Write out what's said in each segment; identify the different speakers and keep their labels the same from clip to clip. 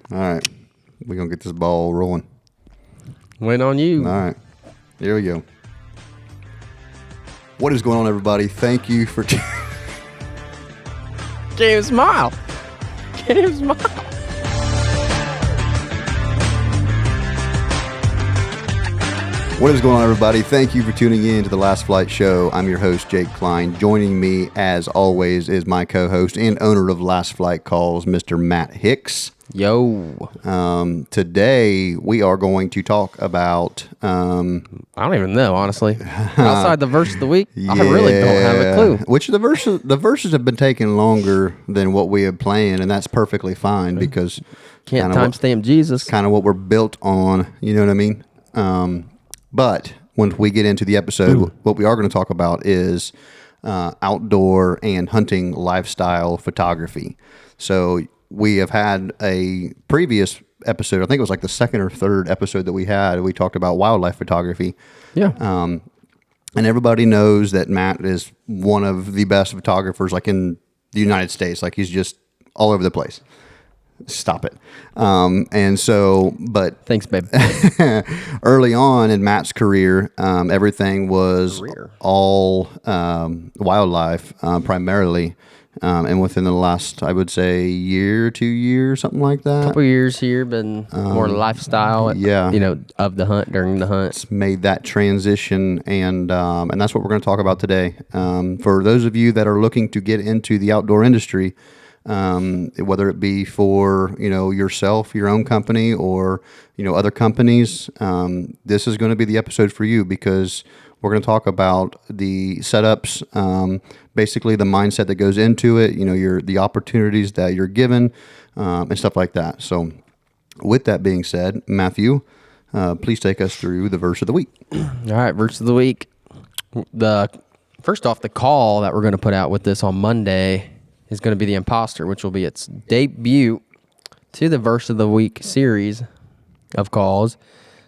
Speaker 1: All right. We're going to get this ball rolling.
Speaker 2: Wait on you.
Speaker 1: All right. Here we go. What is going on, everybody? Thank you for...
Speaker 2: Can't even smile. Can't even smile.
Speaker 1: What is going on, everybody? Thank you for tuning in to the Last Flight Show. I'm your host, Jake Klein. Joining me, as always, is my co-host and owner of Last Flight Calls, Mr. Matt Hicks.
Speaker 2: Yo.
Speaker 1: Today, we are going to talk about...
Speaker 2: I don't even know, honestly. Outside the verse of the week, I really don't have a clue.
Speaker 1: Which the verses have been taking longer than what we had planned, and that's perfectly fine because...
Speaker 2: Can't timestamp Jesus.
Speaker 1: Kind of what we're built on, you know what I mean? But when we get into the episode, what we are going to talk about is outdoor and hunting lifestyle photography. So we have had a previous episode, I think it was like the second or third episode that we had, we talked about wildlife photography.
Speaker 2: Yeah.
Speaker 1: And everybody knows that Matt is one of the best photographers like in the United States. Like he's just all over the place. Stop it. And so, but
Speaker 2: Thanks, babe.
Speaker 1: early on in Matt's career, everything was all wildlife primarily. And within the last, I would say, year, 2 years, something like that.
Speaker 2: Couple years here, been more lifestyle.
Speaker 1: Yeah.
Speaker 2: Of the hunt, during the hunt.
Speaker 1: It's made that transition, and that's what we're going to talk about today. For those of you that are looking to get into the outdoor industry, whether it be for, yourself, your own company, or, other companies, this is going to be the episode for you because we're going to talk about the setups, basically the mindset that goes into it, the opportunities that you're given, and stuff like that. So with that being said, Matthew, please take us through the verse of the week.
Speaker 2: All right, verse of the week. First off, the call that we're going to put out with this on Monday is going to be the imposter, which will be its debut to the verse of the week series of calls.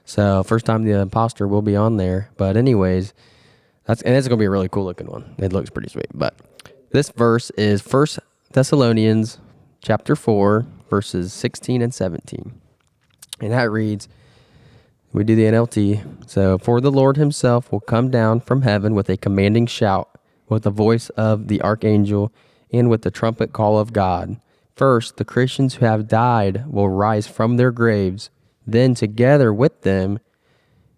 Speaker 2: So first time the imposter will be on there. But anyways, it's going to be a really cool looking one. It looks pretty sweet. But this verse is 1 Thessalonians chapter 4, verses 16 and 17. And that reads, we do the NLT. So, for the Lord himself will come down from heaven with a commanding shout, with the voice of the archangel, and with the trumpet call of God. First, the Christians who have died will rise from their graves. Then together with them,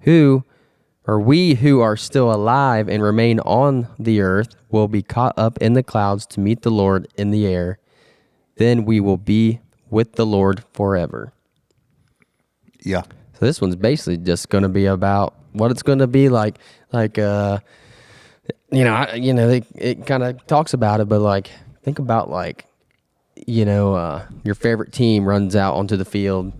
Speaker 2: we who are still alive and remain on the earth will be caught up in the clouds to meet the Lord in the air. Then we will be with the Lord forever.
Speaker 1: Yeah.
Speaker 2: So this one's basically just going to be about what it's going to be like. It kind of talks about it, but think about your favorite team runs out onto the field,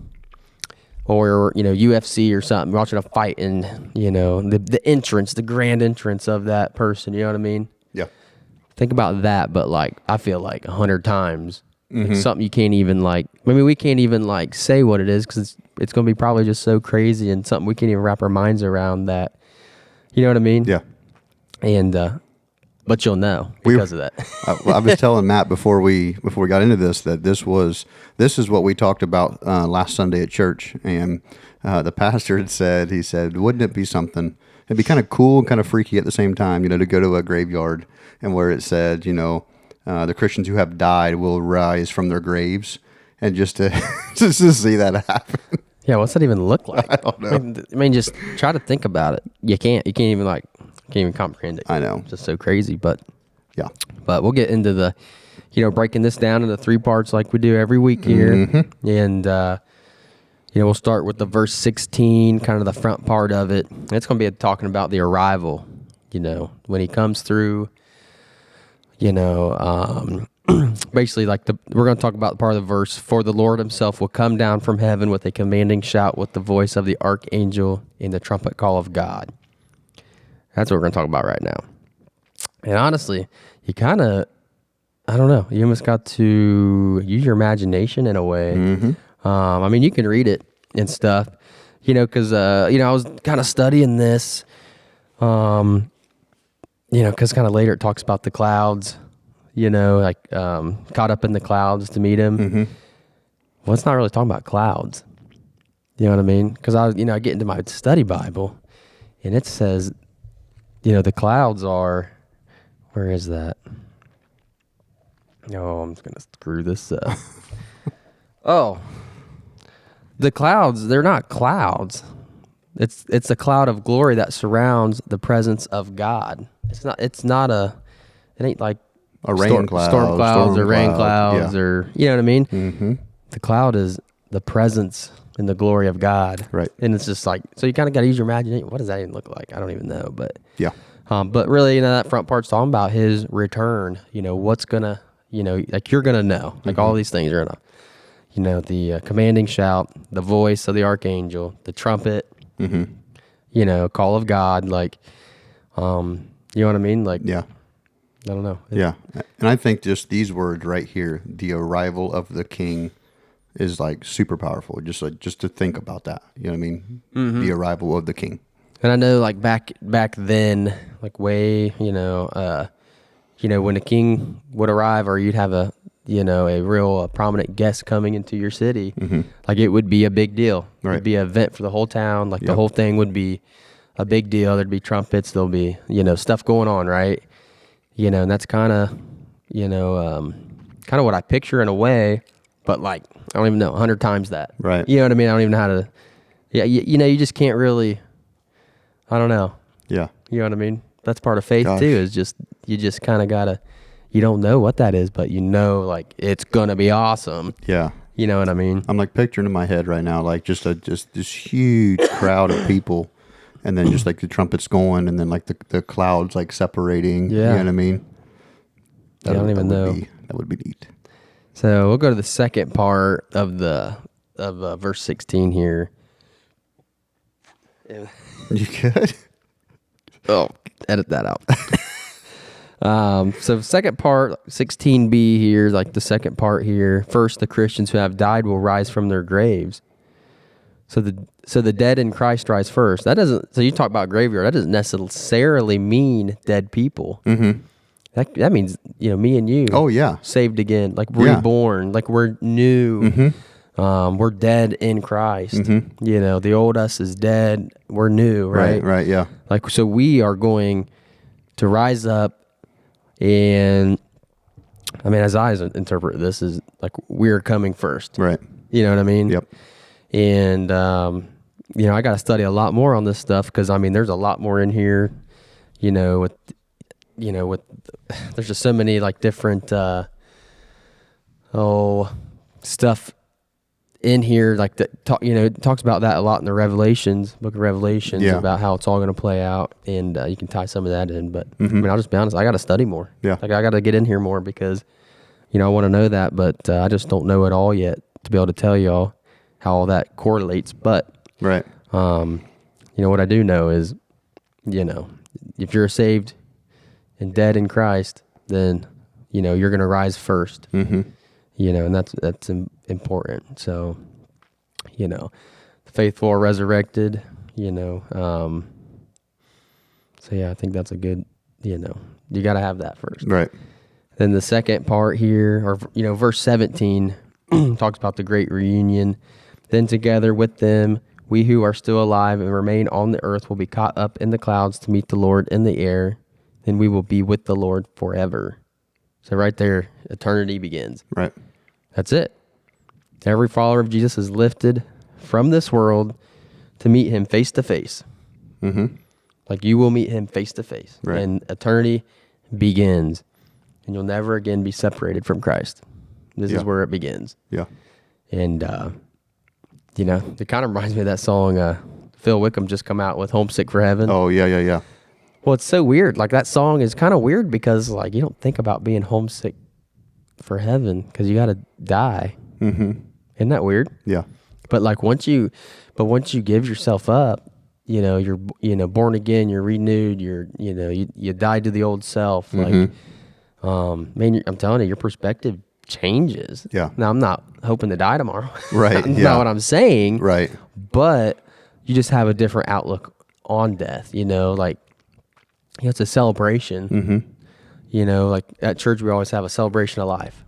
Speaker 2: or UFC or something, watching a fight, and the grand entrance of that person. You know what I mean?
Speaker 1: Yeah.
Speaker 2: Think about that, but I feel like 100 times. Something you can't even we can't even say what it is because it's going to be probably just so crazy and something we can't even wrap our minds around that. You know what I mean?
Speaker 1: Yeah.
Speaker 2: And but you'll know because of that.
Speaker 1: I was telling Matt before we got into this that this is what we talked about last Sunday at church, and the pastor had said, wouldn't it be something? It'd be kind of cool and kind of freaky at the same time, to go to a graveyard and where it said, the Christians who have died will rise from their graves, and just to see that happen.
Speaker 2: Yeah, what's that even look like?
Speaker 1: I don't know.
Speaker 2: I mean, just try to think about it. You can't even comprehend it.
Speaker 1: I know.
Speaker 2: It's just so crazy, but
Speaker 1: yeah.
Speaker 2: But we'll get into the, breaking this down into 3 parts like we do every week here. Mm-hmm. And, we'll start with the verse 16, kind of the front part of it. It's going to be talking about the arrival, when he comes through, basically we're going to talk about part of the verse. For the Lord himself will come down from heaven with a commanding shout, with the voice of the archangel and the trumpet call of God. That's what we're going to talk about right now. And honestly, you kind of, I don't know, you almost got to use your imagination in a way. Mm-hmm. You can read it and stuff, because, I was kind of studying this, because kind of later it talks about the clouds, caught up in the clouds to meet him. Mm-hmm. Well, it's not really talking about clouds. You know what I mean? Because I get into my study Bible, and it says, the clouds are. Where is that? Oh, I'm just gonna screw this up. Oh, the clouds. They're not clouds. It's a cloud of glory that surrounds the presence of God. It's not a. It ain't like
Speaker 1: A rain cloud,
Speaker 2: storm clouds, or rain
Speaker 1: cloud,
Speaker 2: clouds,
Speaker 1: yeah.
Speaker 2: or you know what I mean.
Speaker 1: Mm-hmm.
Speaker 2: The cloud is the presence and the glory of God.
Speaker 1: Right.
Speaker 2: And it's just like, so you kind of got to use your imagination. What does that even look like? I don't even know, but
Speaker 1: Yeah.
Speaker 2: but really, that front part's talking about his return. What's gonna, like you're gonna know, like all these things are gonna, the commanding shout, the voice of the archangel, the trumpet, call of God, like, you know what I mean? Like,
Speaker 1: Yeah.
Speaker 2: I don't know.
Speaker 1: Yeah. And I think just these words right here, the arrival of the king, is like super powerful. Just to think about that. You know what I mean? The arrival of the king.
Speaker 2: And I know, like back then, like way, when a king would arrive, or you'd have a real prominent guest coming into your city, like it would be a big deal.
Speaker 1: Right.
Speaker 2: It'd be an event for the whole town. Like the whole thing would be a big deal. There'd be trumpets. There'll be stuff going on, right? And that's kind of what I picture in a way, but like I don't even know 100 times that.
Speaker 1: Right.
Speaker 2: You know what I mean? I don't even know how to. Yeah. You just can't really. I don't know.
Speaker 1: Yeah.
Speaker 2: You know what I mean? That's part of faith
Speaker 1: Gosh.
Speaker 2: too, is you just kind of gotta, you don't know what that is, but like it's gonna be awesome.
Speaker 1: Yeah.
Speaker 2: You know what I mean?
Speaker 1: I'm like picturing in my head right now, like just this huge crowd of people, and then just like the trumpets going, and then like the clouds like separating.
Speaker 2: Yeah.
Speaker 1: You know what I mean?
Speaker 2: I don't even know.
Speaker 1: That would be neat.
Speaker 2: So we'll go to the second part of verse 16 here.
Speaker 1: You could.
Speaker 2: Oh, edit that out. So second part, 16b here, like the second part here. First, the Christians who have died will rise from their graves. So the dead in Christ rise first. That doesn't. So you talk about graveyard. That doesn't necessarily mean dead people. Mm-hmm. That means me and you.
Speaker 1: Oh yeah.
Speaker 2: Saved again, like reborn, like we're new. Mm-hmm. We're dead in Christ. Mm-hmm. The old us is dead. We're new, right?
Speaker 1: Right. Yeah.
Speaker 2: Like, so we are going to rise up, and I mean, as I interpret this, is like we're coming first.
Speaker 1: Right.
Speaker 2: You know what I mean?
Speaker 1: Yep.
Speaker 2: And I got to study a lot more on this stuff, because I mean, there's a lot more in here. With there's just so many like different stuff in here, like that it talks about that a lot in the book of Revelations, about how it's all going to play out, and you can tie some of that in, but I mean, I'll just be honest, I got to study more. Like I got to get in here more, because I want to know that, but I just don't know it all yet to be able to tell y'all how all that correlates. But
Speaker 1: right.
Speaker 2: What I do know is, if you're saved and dead in Christ, then you're going to rise first. Mm-hmm. And that's important. So, the faithful are resurrected. So yeah, I think that's a good. You got to have that first.
Speaker 1: Right.
Speaker 2: Then the second part here, or verse 17, talks about the great reunion. Then together with them, we who are still alive and remain on the earth will be caught up in the clouds to meet the Lord in the air. Then we will be with the Lord forever. So right there, eternity begins.
Speaker 1: Right.
Speaker 2: That's it. Every follower of Jesus is lifted from this world to meet him face to face. Mm-hmm. Like you will meet him face to face. And eternity begins. And you'll never again be separated from Christ. This is where it begins. Yeah. And, it kind of reminds me of that song Phil Wickham just come out with, Homesick for Heaven.
Speaker 1: Oh, yeah.
Speaker 2: Well, it's so weird. Like that song is kind of weird, because like you don't think about being homesick for heaven, because you got to die. Mm-hmm. Isn't that weird? Yeah. But like once you give yourself up, you're born again, you're renewed, you died to the old self. Mm-hmm. Like, man, I'm telling you, your perspective changes. Yeah. Now I'm not hoping to die tomorrow. Right. That's not what I'm saying. Right. But you just have a different outlook on death. Like. It's a celebration. Mm-hmm. Like at church, we always have a celebration of life.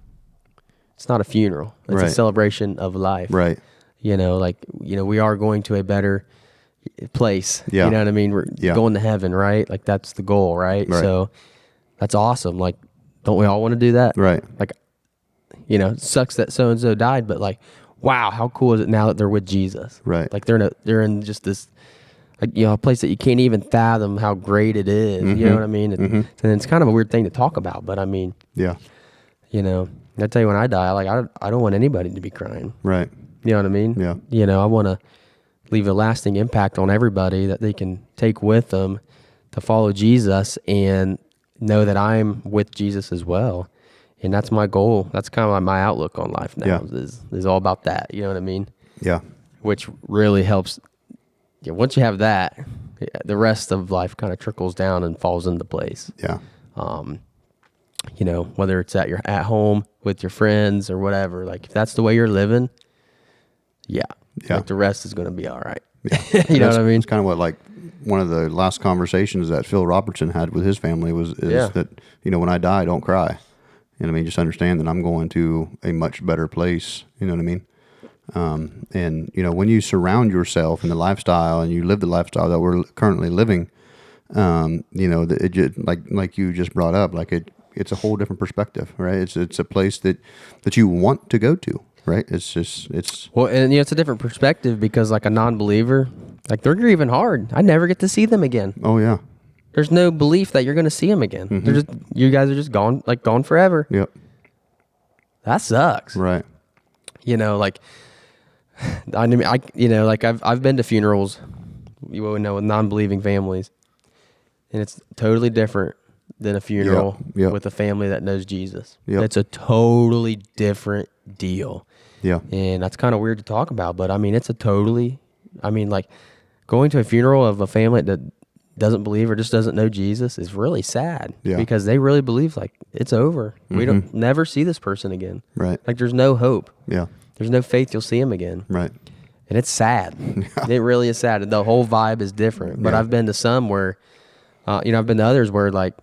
Speaker 2: it's not a funeral. It's a
Speaker 1: Right.
Speaker 2: celebration of life.
Speaker 1: Right.
Speaker 2: You know, like, you know, we are going to a better place.
Speaker 1: Yeah.
Speaker 2: You know what I mean? We're
Speaker 1: Yeah.
Speaker 2: going to heaven, right? Like, that's the goal, right?
Speaker 1: Right.
Speaker 2: So that's awesome. Like, don't we all want to do that?
Speaker 1: Right.
Speaker 2: Like, you know, it sucks that so-and-so died, but like, wow, how cool is it now that they're with Jesus?
Speaker 1: Right.
Speaker 2: Like, they're in just this, like, you know, a place that you can't even fathom how great it is. You know what I mean? And it's kind of a weird thing to talk about, but I mean,
Speaker 1: Yeah.
Speaker 2: you know, I tell you, when I die, like, I don't want anybody to be crying.
Speaker 1: Right.
Speaker 2: You know what I mean?
Speaker 1: Yeah.
Speaker 2: You know, I want to leave a lasting impact on everybody that they can take with them to follow Jesus and know that I'm with Jesus as well. And that's my goal. That's kind of like my outlook on life now, is all about that. You know what I mean?
Speaker 1: Yeah.
Speaker 2: Which really helps. Yeah, once you have that, the rest of life kind of trickles down and falls into place.
Speaker 1: Yeah.
Speaker 2: You know, whether it's at home with your friends or whatever, like, if that's the way you're living, yeah. Like, the rest is going to be all right.
Speaker 1: Yeah.
Speaker 2: You know what I mean?
Speaker 1: It's kind of what, like, one of the last conversations that Phil Robertson had with his family is that, you know, when I die, don't cry. You know what I mean? Just understand that I'm going to a much better place. You know what I mean? And, you know, when you surround yourself in the lifestyle and you live the lifestyle that we're currently living, you know, it just, like you just brought up, like, it's a whole different perspective, right? It's a place that you want to go to, right?
Speaker 2: Well, and you know, it's a different perspective because, like, a non-believer, like, they're grieving hard. I never get to see them again.
Speaker 1: Oh yeah.
Speaker 2: There's no belief that you're going to see them again. They're just, you guys are just gone forever.
Speaker 1: Yep.
Speaker 2: That sucks.
Speaker 1: Right.
Speaker 2: You know, like, I mean, you know, like, I've been to funerals, you know, with non-believing families, and it's totally different than a funeral
Speaker 1: Yep.
Speaker 2: with a family that knows Jesus.
Speaker 1: Yep.
Speaker 2: It's a totally different deal.
Speaker 1: Yeah.
Speaker 2: And that's kind of weird to talk about, but I mean, like, going to a funeral of a family that doesn't believe or just doesn't know Jesus is really sad.
Speaker 1: Yeah.
Speaker 2: Because they really believe, like, it's over. We don't never see this person again.
Speaker 1: Right.
Speaker 2: Like, there's no hope.
Speaker 1: Yeah.
Speaker 2: There's no faith you'll see him again.
Speaker 1: Right.
Speaker 2: And it's sad. It really is sad. The whole vibe is different. But
Speaker 1: Yeah.
Speaker 2: I've been to some where, you know, I've been to others where, like,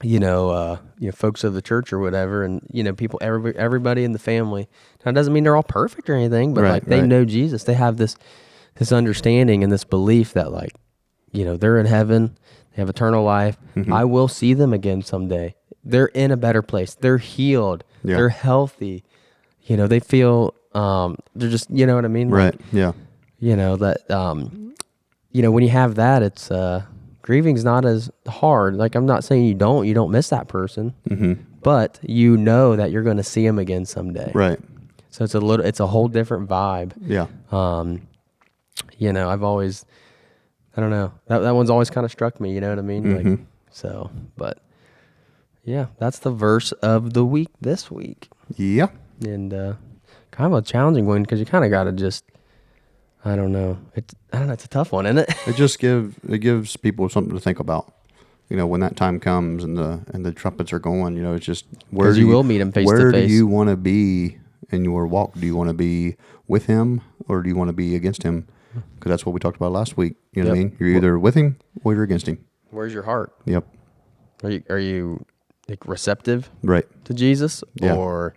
Speaker 2: you know, folks of the church or whatever, and, you know, everybody in the family. Now, it doesn't mean they're all perfect or anything, but like, they know Jesus. They have this understanding and this belief that, like, you know, they're in heaven. They have eternal life. I will see them again someday. They're in a better place. They're healed.
Speaker 1: Yeah.
Speaker 2: They're healthy. You know, they feel, they're just, you know what I mean?
Speaker 1: Right.
Speaker 2: Like,
Speaker 1: Yeah.
Speaker 2: you know, that, you know, when you have that, it's, grieving's not as hard. Like, I'm not saying you don't miss that person, but you know that you're going to see him again someday.
Speaker 1: Right.
Speaker 2: So it's a whole different vibe.
Speaker 1: Yeah.
Speaker 2: You know, I don't know, that one's always kind of struck me, you know what I mean? Like, so, but yeah, that's the verse of the week this week.
Speaker 1: Yeah.
Speaker 2: And, kind of a challenging one, because you kind of got to just, I don't know. It's a tough one, isn't it?
Speaker 1: It gives people something to think about. You know, when that time comes and the trumpets are going, you know, it's just where
Speaker 2: you will meet him face to
Speaker 1: Where do
Speaker 2: face.
Speaker 1: you want to be in your walk? Do you want to be with him or do you want to be against him? Because that's what we talked about last week. You know what I mean? You're either with him or you're against him.
Speaker 2: Where's your heart?
Speaker 1: Yep.
Speaker 2: Are you like receptive
Speaker 1: Right.
Speaker 2: to Jesus,
Speaker 1: Yeah.
Speaker 2: or,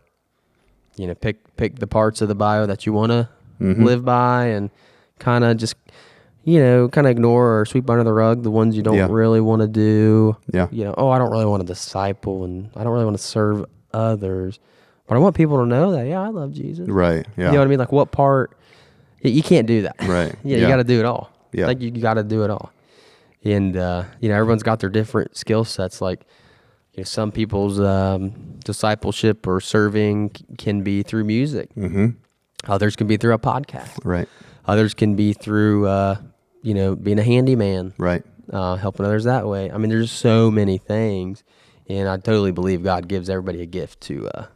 Speaker 2: you know, pick the parts of the Bible that you want to live by, and kind of just, you know, kind of ignore or sweep under the rug the ones you don't really want to do.
Speaker 1: Yeah.
Speaker 2: You know, I don't really want to disciple, and I don't really want to serve others, but I want people to know that, I love Jesus.
Speaker 1: Right. Yeah.
Speaker 2: You know what I mean? Like, what part? You can't do that.
Speaker 1: Right.
Speaker 2: You got to do it all.
Speaker 1: Yeah.
Speaker 2: Like, you got to do it all. And, you know, everyone's got their different skill sets. Like, you know, some people's discipleship or serving can be through music. Others can be through a podcast.
Speaker 1: Right.
Speaker 2: Others can be through, you know, being a handyman.
Speaker 1: Right.
Speaker 2: Helping others that way. I mean, there's so many things. And I totally believe God gives everybody a gift to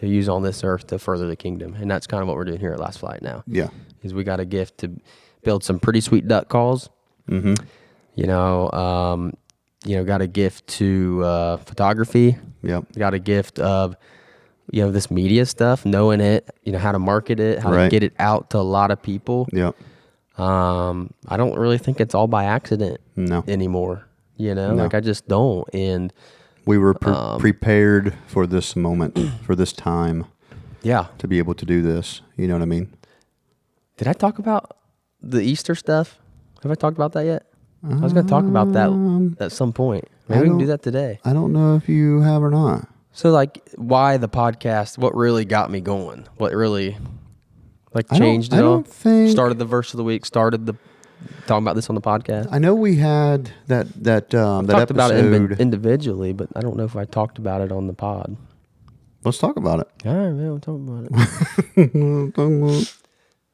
Speaker 2: use on this earth to further the kingdom. And that's kind of what we're doing here at Last Flight now.
Speaker 1: Yeah.
Speaker 2: Is we got a gift to build some pretty sweet duck calls. You know, got a gift to photography.
Speaker 1: Yep.
Speaker 2: Got a gift of, you know, this media stuff, knowing it, you know, how to market it, how to get it out to a lot of people.
Speaker 1: Yep.
Speaker 2: I don't really think it's all by accident anymore. You know, like, I just don't. And
Speaker 1: we were prepared for this moment, for this time.
Speaker 2: Yeah.
Speaker 1: to be able to do this. You know what I mean?
Speaker 2: Did I talk about the Easter stuff? Have I talked about that yet? I was going to talk about that at some point. Maybe we can do that today.
Speaker 1: I don't know if you have or not.
Speaker 2: So, like, why the podcast? What really got me going? What really, like, changed it all? Started the verse of the week. Started the talking about this on the podcast.
Speaker 1: I know we had that
Speaker 2: Talked
Speaker 1: episode.
Speaker 2: about it individually, but I don't know if I talked about it on the pod.
Speaker 1: Let's talk about it.
Speaker 2: All right, man, we'll talk about it.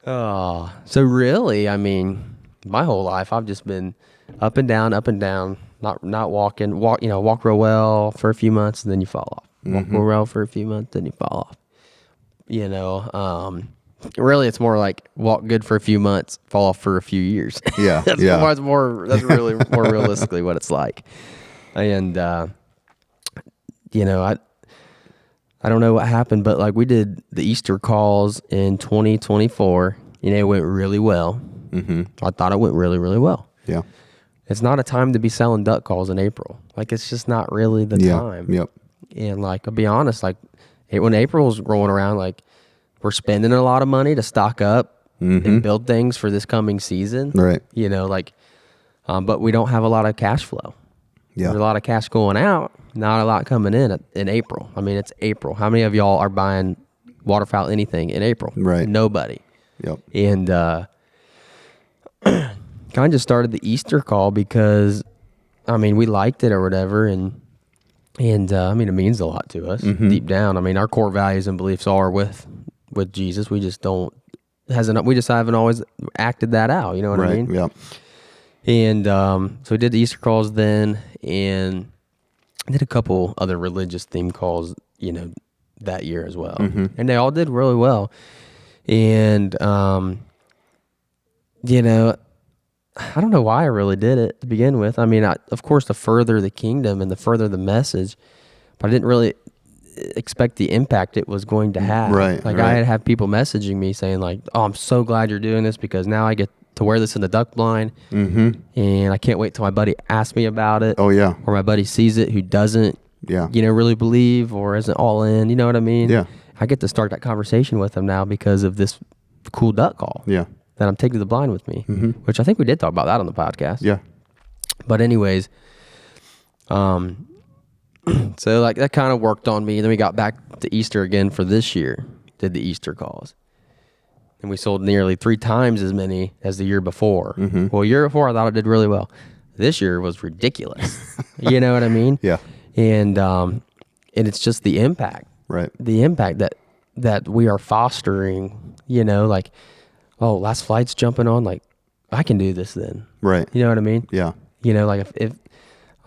Speaker 2: Oh, so really, I mean, my whole life I've just been up and down, not walking. Walk real well for a few months, and then you fall off. Walk real well for a few months, then you fall off. Really, it's more like walk good for a few months, fall off for a few years.
Speaker 1: Yeah,
Speaker 2: That's really more realistically what it's like. And I don't know what happened, but like we did the Easter calls in 2024, it went really well. Mm-hmm. I thought it went really, really well.
Speaker 1: Yeah.
Speaker 2: It's not a time to be selling duck calls in April. Like, it's just not really the time.
Speaker 1: Yep.
Speaker 2: And like, I'll be honest, like when April's rolling around, like we're spending a lot of money to stock up and build things for this coming season.
Speaker 1: Right.
Speaker 2: But we don't have a lot of cash flow.
Speaker 1: Yeah.
Speaker 2: There's a lot of cash going out, not a lot coming in April. I mean, it's April. How many of y'all are buying waterfowl anything in April?
Speaker 1: Right.
Speaker 2: Nobody.
Speaker 1: Yep.
Speaker 2: And kind of just started the Easter call because, I mean, we liked it or whatever, and I mean, it means a lot to us deep down. I mean, our core values and beliefs are with Jesus. We just haven't always acted that out. You know what I mean?
Speaker 1: Yep.
Speaker 2: And so we did the Easter calls then, and did a couple other religious theme calls, that year as well. And they all did really well. And, I don't know why I really did it to begin with. I mean, of course, the further the kingdom and the further the message, but I didn't really expect the impact it was going to have.
Speaker 1: Right.
Speaker 2: Like, I had people messaging me saying like, "Oh, I'm so glad you're doing this because now I get to wear this in the duck blind, and I can't wait till my buddy asks me about it.
Speaker 1: Oh yeah.
Speaker 2: Or my buddy sees it who doesn't,
Speaker 1: Yeah.
Speaker 2: really believe or isn't all in. You know what I mean?
Speaker 1: Yeah.
Speaker 2: I get to start that conversation with them now because of this cool duck call.
Speaker 1: Yeah.
Speaker 2: That I'm taking to the blind with me, which I think we did talk about that on the podcast.
Speaker 1: Yeah.
Speaker 2: But anyways, so like that kind of worked on me. Then we got back to Easter again for this year, did the Easter calls. And we sold nearly 3 times as many as the year before. Well, year before I thought it did really well. This year was ridiculous. You know what I mean?
Speaker 1: Yeah.
Speaker 2: And it's just the impact.
Speaker 1: Right.
Speaker 2: The impact that we are fostering, like, oh, last flight's jumping on, like, I can do this then.
Speaker 1: Right.
Speaker 2: You know what I mean?
Speaker 1: Yeah.
Speaker 2: Like if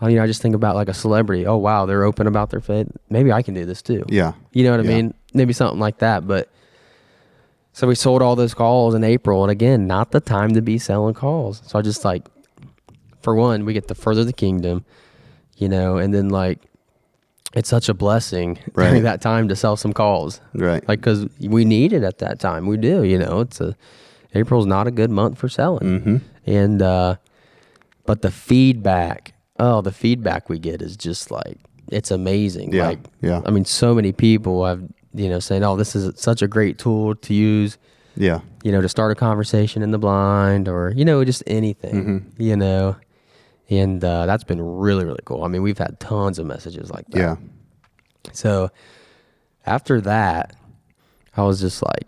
Speaker 2: I just think about like a celebrity. Oh, wow, they're open about their faith. Maybe I can do this too.
Speaker 1: Yeah.
Speaker 2: You know what I mean? Maybe something like that. But so we sold all those calls in April. And again, not the time to be selling calls. So I just like, for one, we get to further the kingdom, and then like, it's such a blessing during that time to sell some calls.
Speaker 1: Right.
Speaker 2: Like, cause we need it at that time. We do, April's not a good month for selling. And, but the feedback we get is just like, it's amazing.
Speaker 1: Yeah.
Speaker 2: Like,
Speaker 1: Yeah.
Speaker 2: I mean, so many people have, saying, oh, this is such a great tool to use,
Speaker 1: Yeah.
Speaker 2: to start a conversation in the blind or, just anything, And that's been really, really cool. I mean, we've had tons of messages like that.
Speaker 1: Yeah.
Speaker 2: So after that, I was just like,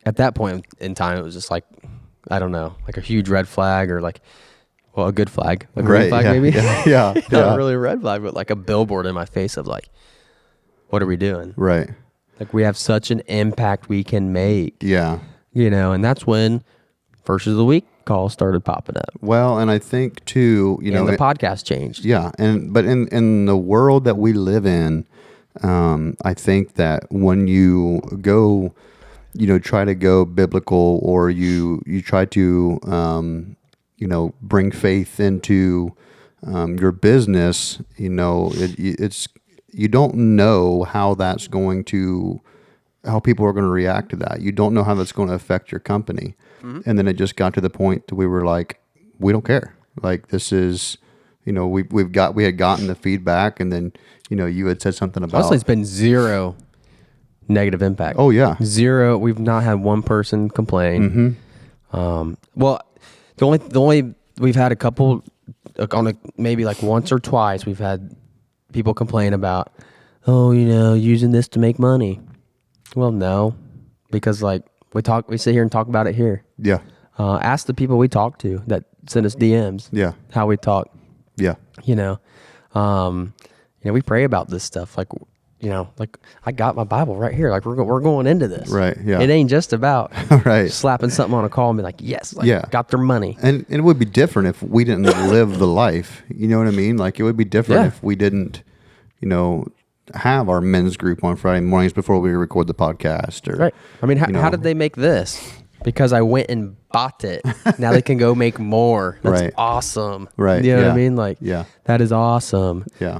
Speaker 2: at that point in time, it was just like, I don't know, like a huge red flag or like, well, a good flag, a green flag maybe.
Speaker 1: Yeah.
Speaker 2: Not really a red flag, but like a billboard in my face of like, what are we doing?
Speaker 1: Right.
Speaker 2: Like, we have such an impact we can make.
Speaker 1: Yeah.
Speaker 2: And that's when Verses of the Week calls started popping up.
Speaker 1: Well, and I think too,
Speaker 2: the podcast changed.
Speaker 1: Yeah, but in the world that we live in, I think that when you go, try to go biblical, or you try to, bring faith into your business, it's you don't know how people are going to react to that. You don't know how that's going to affect your company. And then it just got to the point that we were like, we don't care. Like, this is, we had gotten the feedback, and then, you had said something about.
Speaker 2: Honestly, it's been zero negative impact.
Speaker 1: Oh yeah.
Speaker 2: Zero. We've not had one person complain. Well, the only we've had a couple maybe like once or twice we've had people complain about, oh, using this to make money. Well, no, because like we sit here and talk about it here.
Speaker 1: Yeah.
Speaker 2: Ask the people we talk to that send us DMs.
Speaker 1: Yeah.
Speaker 2: How we talk.
Speaker 1: Yeah.
Speaker 2: We pray about this stuff. Like, like I got my Bible right here. Like we're going into this.
Speaker 1: Right. Yeah.
Speaker 2: It ain't just about
Speaker 1: right.
Speaker 2: slapping something on a call and be like, yes, like,
Speaker 1: yeah,
Speaker 2: got their money.
Speaker 1: And it would be different if we didn't live the life. You know what I mean? Like it would be different if we didn't, have our men's group on Friday mornings before we record the podcast. Or,
Speaker 2: right. I mean, how did they make this? Because I went and bought it. Now they can go make more. That's
Speaker 1: right.
Speaker 2: awesome.
Speaker 1: Right.
Speaker 2: You know what I mean? Like, that is awesome.
Speaker 1: Yeah.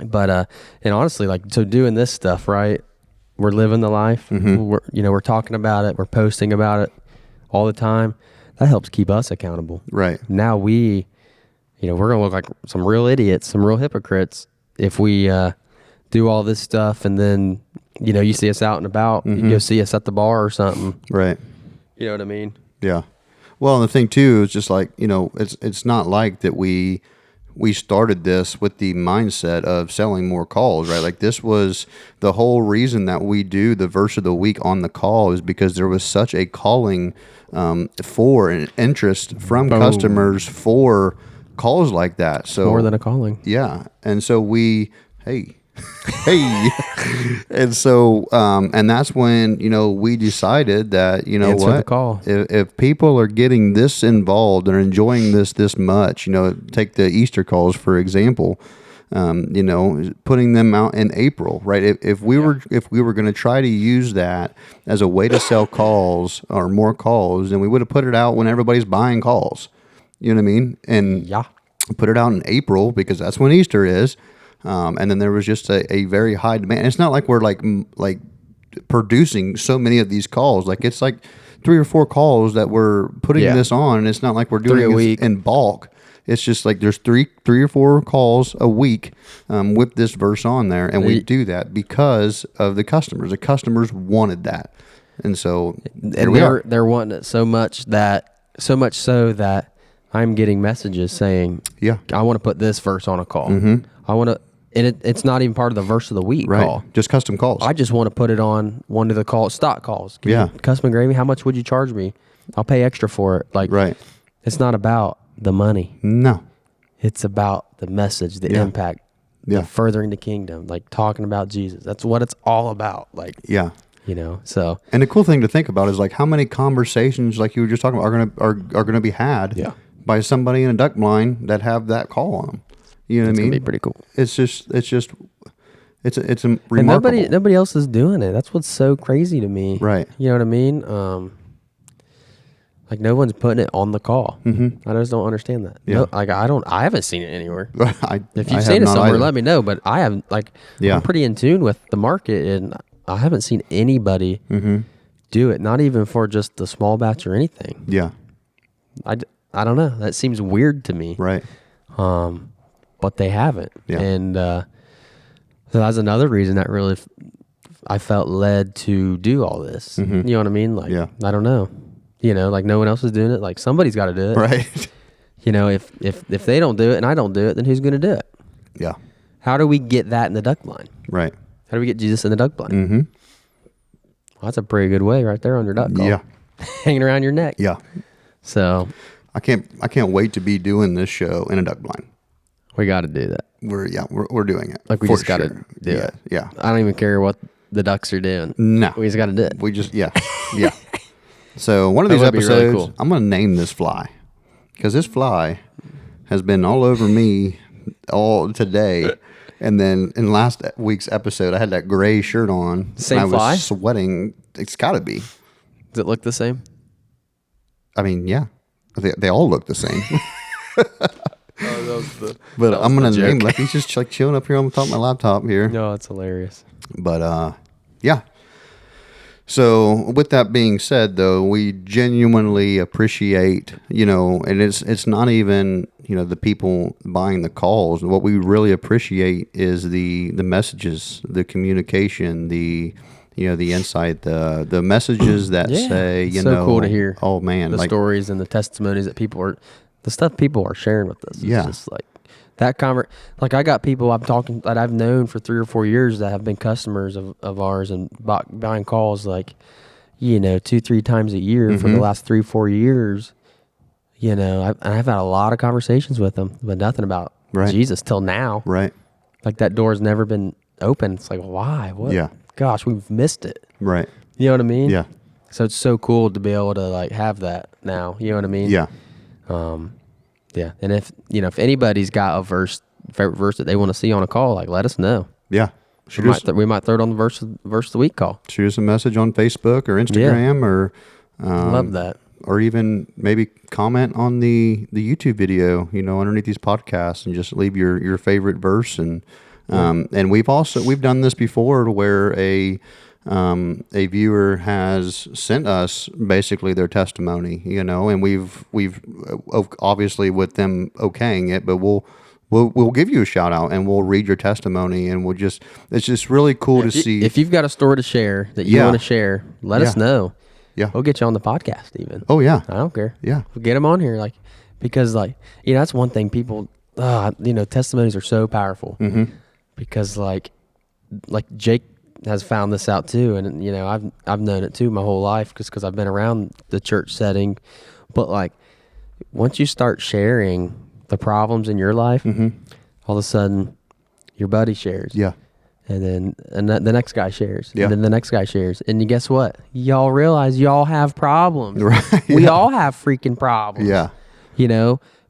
Speaker 2: But and honestly, like, so doing this stuff, right? We're living the life. We're talking about it. We're posting about it all the time. That helps keep us accountable.
Speaker 1: Right.
Speaker 2: Now we're going to look like some real idiots, some real hypocrites if we do all this stuff and then, you see us out and about, you go see us at the bar or something.
Speaker 1: Right.
Speaker 2: You know what I mean?
Speaker 1: Yeah. Well, and the thing too is just like, it's not like that we started this with the mindset of selling more calls, right? Like this was the whole reason that we do the verse of the week on the call is because there was such a calling for an interest from customers for calls like that. So
Speaker 2: more than a calling.
Speaker 1: Yeah. And so hey. And so, and that's when, we decided that,
Speaker 2: Answer the call.
Speaker 1: If people are getting this involved and enjoying this much, take the Easter calls, for example, putting them out in April, right? If we were going to try to use that as a way to sell calls or more calls, then we would have put it out when everybody's buying calls. You know what I mean? And put it out in April because that's when Easter is. And then there was just a very high demand. It's not like we're like producing so many of these calls. Like it's like 3 or 4 calls that we're putting this on. And it's not like we're doing it in bulk. It's just like there's three or 4 calls a week with this verse on there. And we do that because of the customers. The customers wanted that. And so
Speaker 2: they're wanting it so much so that I'm getting messages saying, I want to put this verse on a call. I want to, and it's not even part of the verse of the week call.
Speaker 1: Just custom calls.
Speaker 2: I just want to put it on one of the stock calls. Custom engraving, how much would you charge me? I'll pay extra for it. Like, it's not about the money.
Speaker 1: No.
Speaker 2: It's about the message, the impact, the furthering the kingdom, like talking about Jesus. That's what it's all about. Like, so.
Speaker 1: And the cool thing to think about is like how many conversations, like you were just talking about, are going to be had by somebody in a duck blind that have that call on them. You know what I mean?
Speaker 2: It's gonna be pretty cool.
Speaker 1: It's a remarkable.
Speaker 2: And nobody else is doing it. That's what's so crazy to me.
Speaker 1: Right.
Speaker 2: You know what I mean? Like no one's putting it on the call. I just don't understand that.
Speaker 1: Yeah.
Speaker 2: No, like I haven't seen it anywhere. If you've
Speaker 1: I
Speaker 2: seen it somewhere,
Speaker 1: either.
Speaker 2: let me know. But I haven't. Like, I'm pretty in tune with the market, and I haven't seen anybody do it. Not even for just the small batch or anything.
Speaker 1: Yeah.
Speaker 2: I don't know. That seems weird to me.
Speaker 1: Right.
Speaker 2: But they haven't.
Speaker 1: Yeah.
Speaker 2: And so that's another reason that really I felt led to do all this. You know what I mean? Like, I don't know. Like no one else is doing it. Like somebody's got to do it.
Speaker 1: Right.
Speaker 2: If they don't do it and I don't do it, then who's going to do it?
Speaker 1: Yeah.
Speaker 2: How do we get that in the duck blind?
Speaker 1: Right.
Speaker 2: How do we get Jesus in the duck blind? Well, that's a pretty good way right there on your duck call.
Speaker 1: Yeah.
Speaker 2: Hanging around your neck.
Speaker 1: Yeah.
Speaker 2: So
Speaker 1: I can't wait to be doing this show in a duck blind.
Speaker 2: We got to do that.
Speaker 1: We're doing it.
Speaker 2: Like we just got to do it.
Speaker 1: Yeah.
Speaker 2: I don't even care what the ducks are doing.
Speaker 1: No.
Speaker 2: We just got to do it.
Speaker 1: We just, yeah. So one of these episodes, really cool. I'm going to name this fly because this fly has been all over me all today. And then in last week's episode, I had that gray shirt on.
Speaker 2: Same
Speaker 1: and I
Speaker 2: fly?
Speaker 1: was sweating. It's got to be.
Speaker 2: Does it look the same?
Speaker 1: I mean, yeah. They all look the same. But I'm going to name, like, he's just like chilling up here on top of my laptop here.
Speaker 2: No, it's hilarious.
Speaker 1: But, yeah. So with that being said, though, we genuinely appreciate, and it's not even, the people buying the calls. What we really appreciate is the messages, the communication, the insight, the messages that say,
Speaker 2: it's so cool to hear.
Speaker 1: oh man,
Speaker 2: The stories and the testimonies that the stuff people are sharing with us. It's just like that like I got people that I've known for 3 or 4 years that have been customers of ours and buying calls like, 2-3 times a year for the last 3-4 years. I've had a lot of conversations with them, but nothing about Jesus till now.
Speaker 1: Right.
Speaker 2: Like that door's never been open. It's like, why? What?
Speaker 1: Yeah.
Speaker 2: Gosh, we've missed it.
Speaker 1: Right.
Speaker 2: You know what I mean?
Speaker 1: Yeah.
Speaker 2: So it's so cool to be able to like have that now. You know what I mean?
Speaker 1: Yeah.
Speaker 2: Yeah. And if anybody's got a favorite verse that they want to see on a call, like let us know.
Speaker 1: Yeah.
Speaker 2: We might throw it on the verse of the week call.
Speaker 1: Shoot us a message on Facebook or Instagram or
Speaker 2: love that.
Speaker 1: Or even maybe comment on the YouTube video, underneath these podcasts, and just leave your favorite verse. And we've done this before where a viewer has sent us basically their testimony, and we've obviously with them okaying it, but we'll give you a shout out and we'll read your testimony, and it's just really cool to see.
Speaker 2: If you've got a story to share that you want to share, let us know.
Speaker 1: Yeah.
Speaker 2: We'll get you on the podcast even.
Speaker 1: Oh yeah.
Speaker 2: I don't care.
Speaker 1: Yeah.
Speaker 2: We'll get them on here because that's one thing people, testimonies are so powerful because like Jake has found this out too. And, I've known it too my whole life because I've been around the church setting, but like once you start sharing the problems in your life, all of a sudden your buddy shares.
Speaker 1: Yeah.
Speaker 2: And then the next guy shares.
Speaker 1: Yeah.
Speaker 2: And then the next guy shares. And you guess what? Y'all realize y'all have problems.
Speaker 1: Right.
Speaker 2: We all have freaking problems.
Speaker 1: Yeah.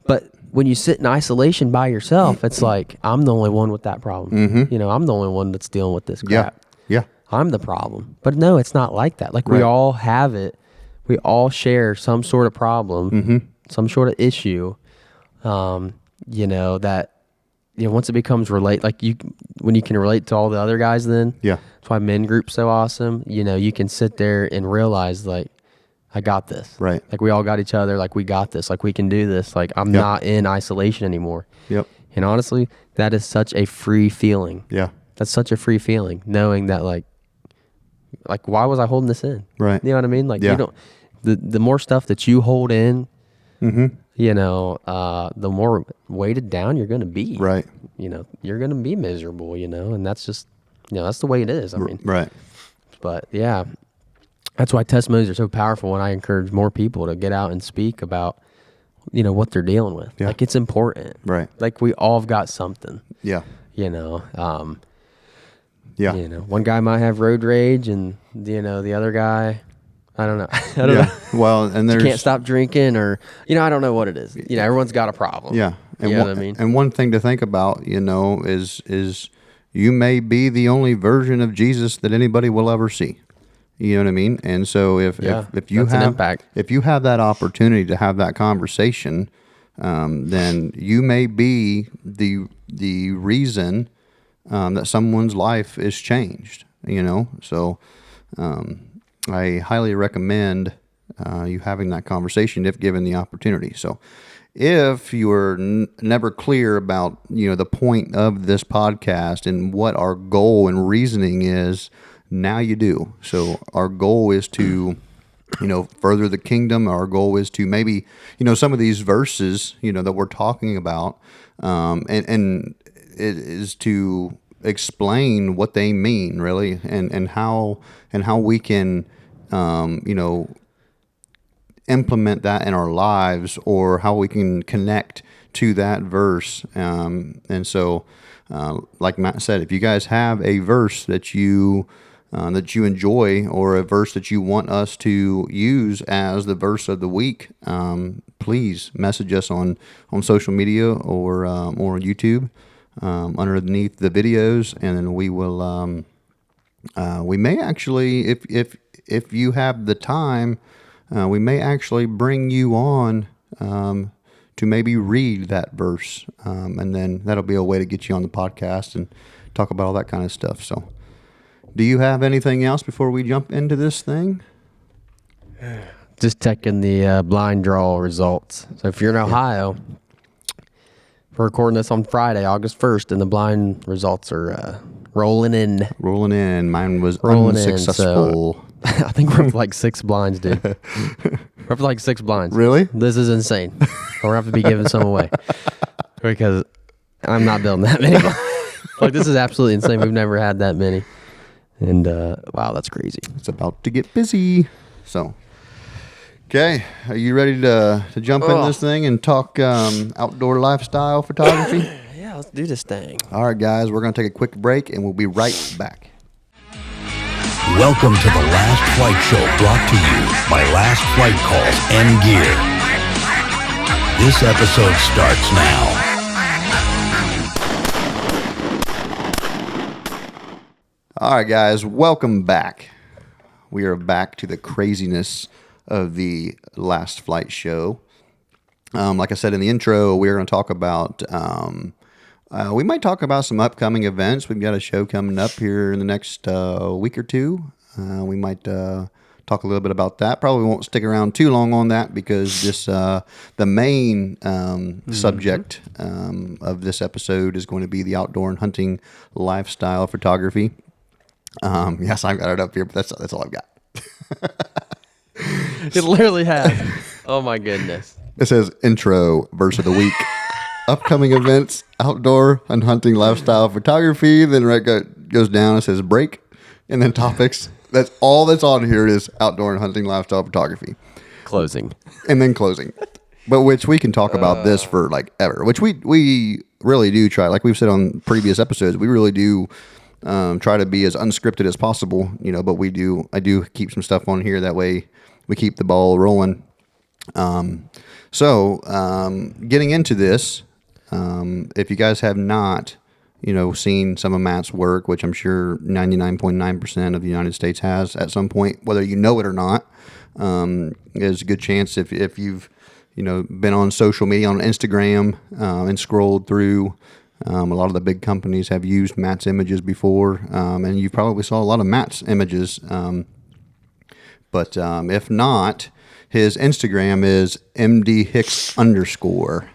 Speaker 2: But when you sit in isolation by yourself, it's like, I'm the only one with that problem. I'm the only one that's dealing with this crap.
Speaker 1: Yeah.
Speaker 2: I'm the problem. But no, it's not like that. Like we all have it. We all share some sort of problem, some sort of issue, that, once it becomes when you can relate to all the other guys, then
Speaker 1: Yeah.
Speaker 2: that's why men group's so awesome. You can sit there and realize like, I got this.
Speaker 1: Right.
Speaker 2: Like we all got each other. Like we got this. Like we can do this. Like I'm not in isolation anymore.
Speaker 1: Yep.
Speaker 2: And honestly, that is such a free feeling.
Speaker 1: Yeah.
Speaker 2: That's such a free feeling, knowing that like why was I holding this in?
Speaker 1: Right.
Speaker 2: You know what I mean? Like you don't. The more stuff that you hold in, the more weighted down you're going to be.
Speaker 1: Right.
Speaker 2: You're going to be miserable. And that's just that's the way it is. I mean.
Speaker 1: Right.
Speaker 2: But yeah, that's why testimonies are so powerful. And I encourage more people to get out and speak about what they're dealing with.
Speaker 1: Yeah.
Speaker 2: Like it's important.
Speaker 1: Right.
Speaker 2: Like we all have got something.
Speaker 1: Yeah.
Speaker 2: Yeah. One guy might have road rage, and the other guy, I don't know. I don't know.
Speaker 1: Well, and there's
Speaker 2: can't stop drinking, or I don't know what it is. Everyone's got a problem.
Speaker 1: Yeah. And
Speaker 2: you know what I mean?
Speaker 1: And one thing to think about, is you may be the only version of Jesus that anybody will ever see. You know what I mean? And so if you
Speaker 2: that's an impact.
Speaker 1: If you have that opportunity to have that conversation, then you may be the reason that someone's life is changed. So I highly recommend you having that conversation if given the opportunity. So if you are never clear about the point of this podcast and what our goal and reasoning is, now you do. So our goal is to further the kingdom. Our goal is to maybe some of these verses that we're talking about, and it is to explain what they mean really, and how we can implement that in our lives, or how we can connect to that verse. And so, like Matt said, if you guys have a verse that you enjoy, or a verse that you want us to use as the verse of the week, please message us on social media or on YouTube underneath the videos, and then we will. We may actually, if you have the time, we may actually bring you on to maybe read that verse, and then that'll be a way to get you on the podcast and talk about all that kind of stuff. So Do you have anything else before we jump into this thing?
Speaker 2: Just checking the blind draw results. So if you're in Ohio, we're recording this on Friday, August 1st, and the blind results are rolling in.
Speaker 1: Rolling in. Mine was
Speaker 2: Rolling
Speaker 1: unsuccessful.
Speaker 2: In, so I think we're up like 6 blinds, dude. We're up like 6 blinds.
Speaker 1: Really?
Speaker 2: This is insane. We're going to have to be giving some away because I'm not building that many. Like, this is absolutely insane. We've never had that many. And, wow, that's crazy.
Speaker 1: It's about to get busy. So, okay. Are you ready to jump in this thing and talk outdoor lifestyle photography?
Speaker 2: Yeah, let's do this thing.
Speaker 1: All right, guys. We're going to take a quick break, and we'll be right back.
Speaker 3: Welcome to the Last Flight Show, brought to you by Last Flight Calls and Gear. This episode starts now.
Speaker 1: All right, guys, welcome back. We are back to the craziness of the Last Flight Show. Like I said in the intro, we're going to talk about, we might talk about some upcoming events. We've got a show coming up here in the next week or two. We might talk a little bit about that. Probably won't stick around too long on that because this the main subject of this episode is going to be the outdoor and hunting lifestyle photography. Yes, I've got it up here, but that's all I've got.
Speaker 2: It literally has. Oh, my goodness.
Speaker 1: It says intro, verse of the week, upcoming events, outdoor and hunting lifestyle photography. Then right goes down. It says break, and then topics. That's all that's on here is outdoor and hunting lifestyle photography.
Speaker 2: Closing.
Speaker 1: And then closing. But which we can talk about this for like ever, which we really do try. Like we've said on previous episodes, we really do try to be as unscripted as possible, but I do keep some stuff on here. That way we keep the ball rolling. So getting into this, if you guys have not, seen some of Matt's work, which I'm sure 99.9% of the United States has at some point, whether you know it or not, there's a good chance if you've, been on social media, on Instagram, and scrolled through. A lot of the big companies have used Matt's images before, and you probably saw a lot of Matt's images. But if not, his Instagram is mdhicks_.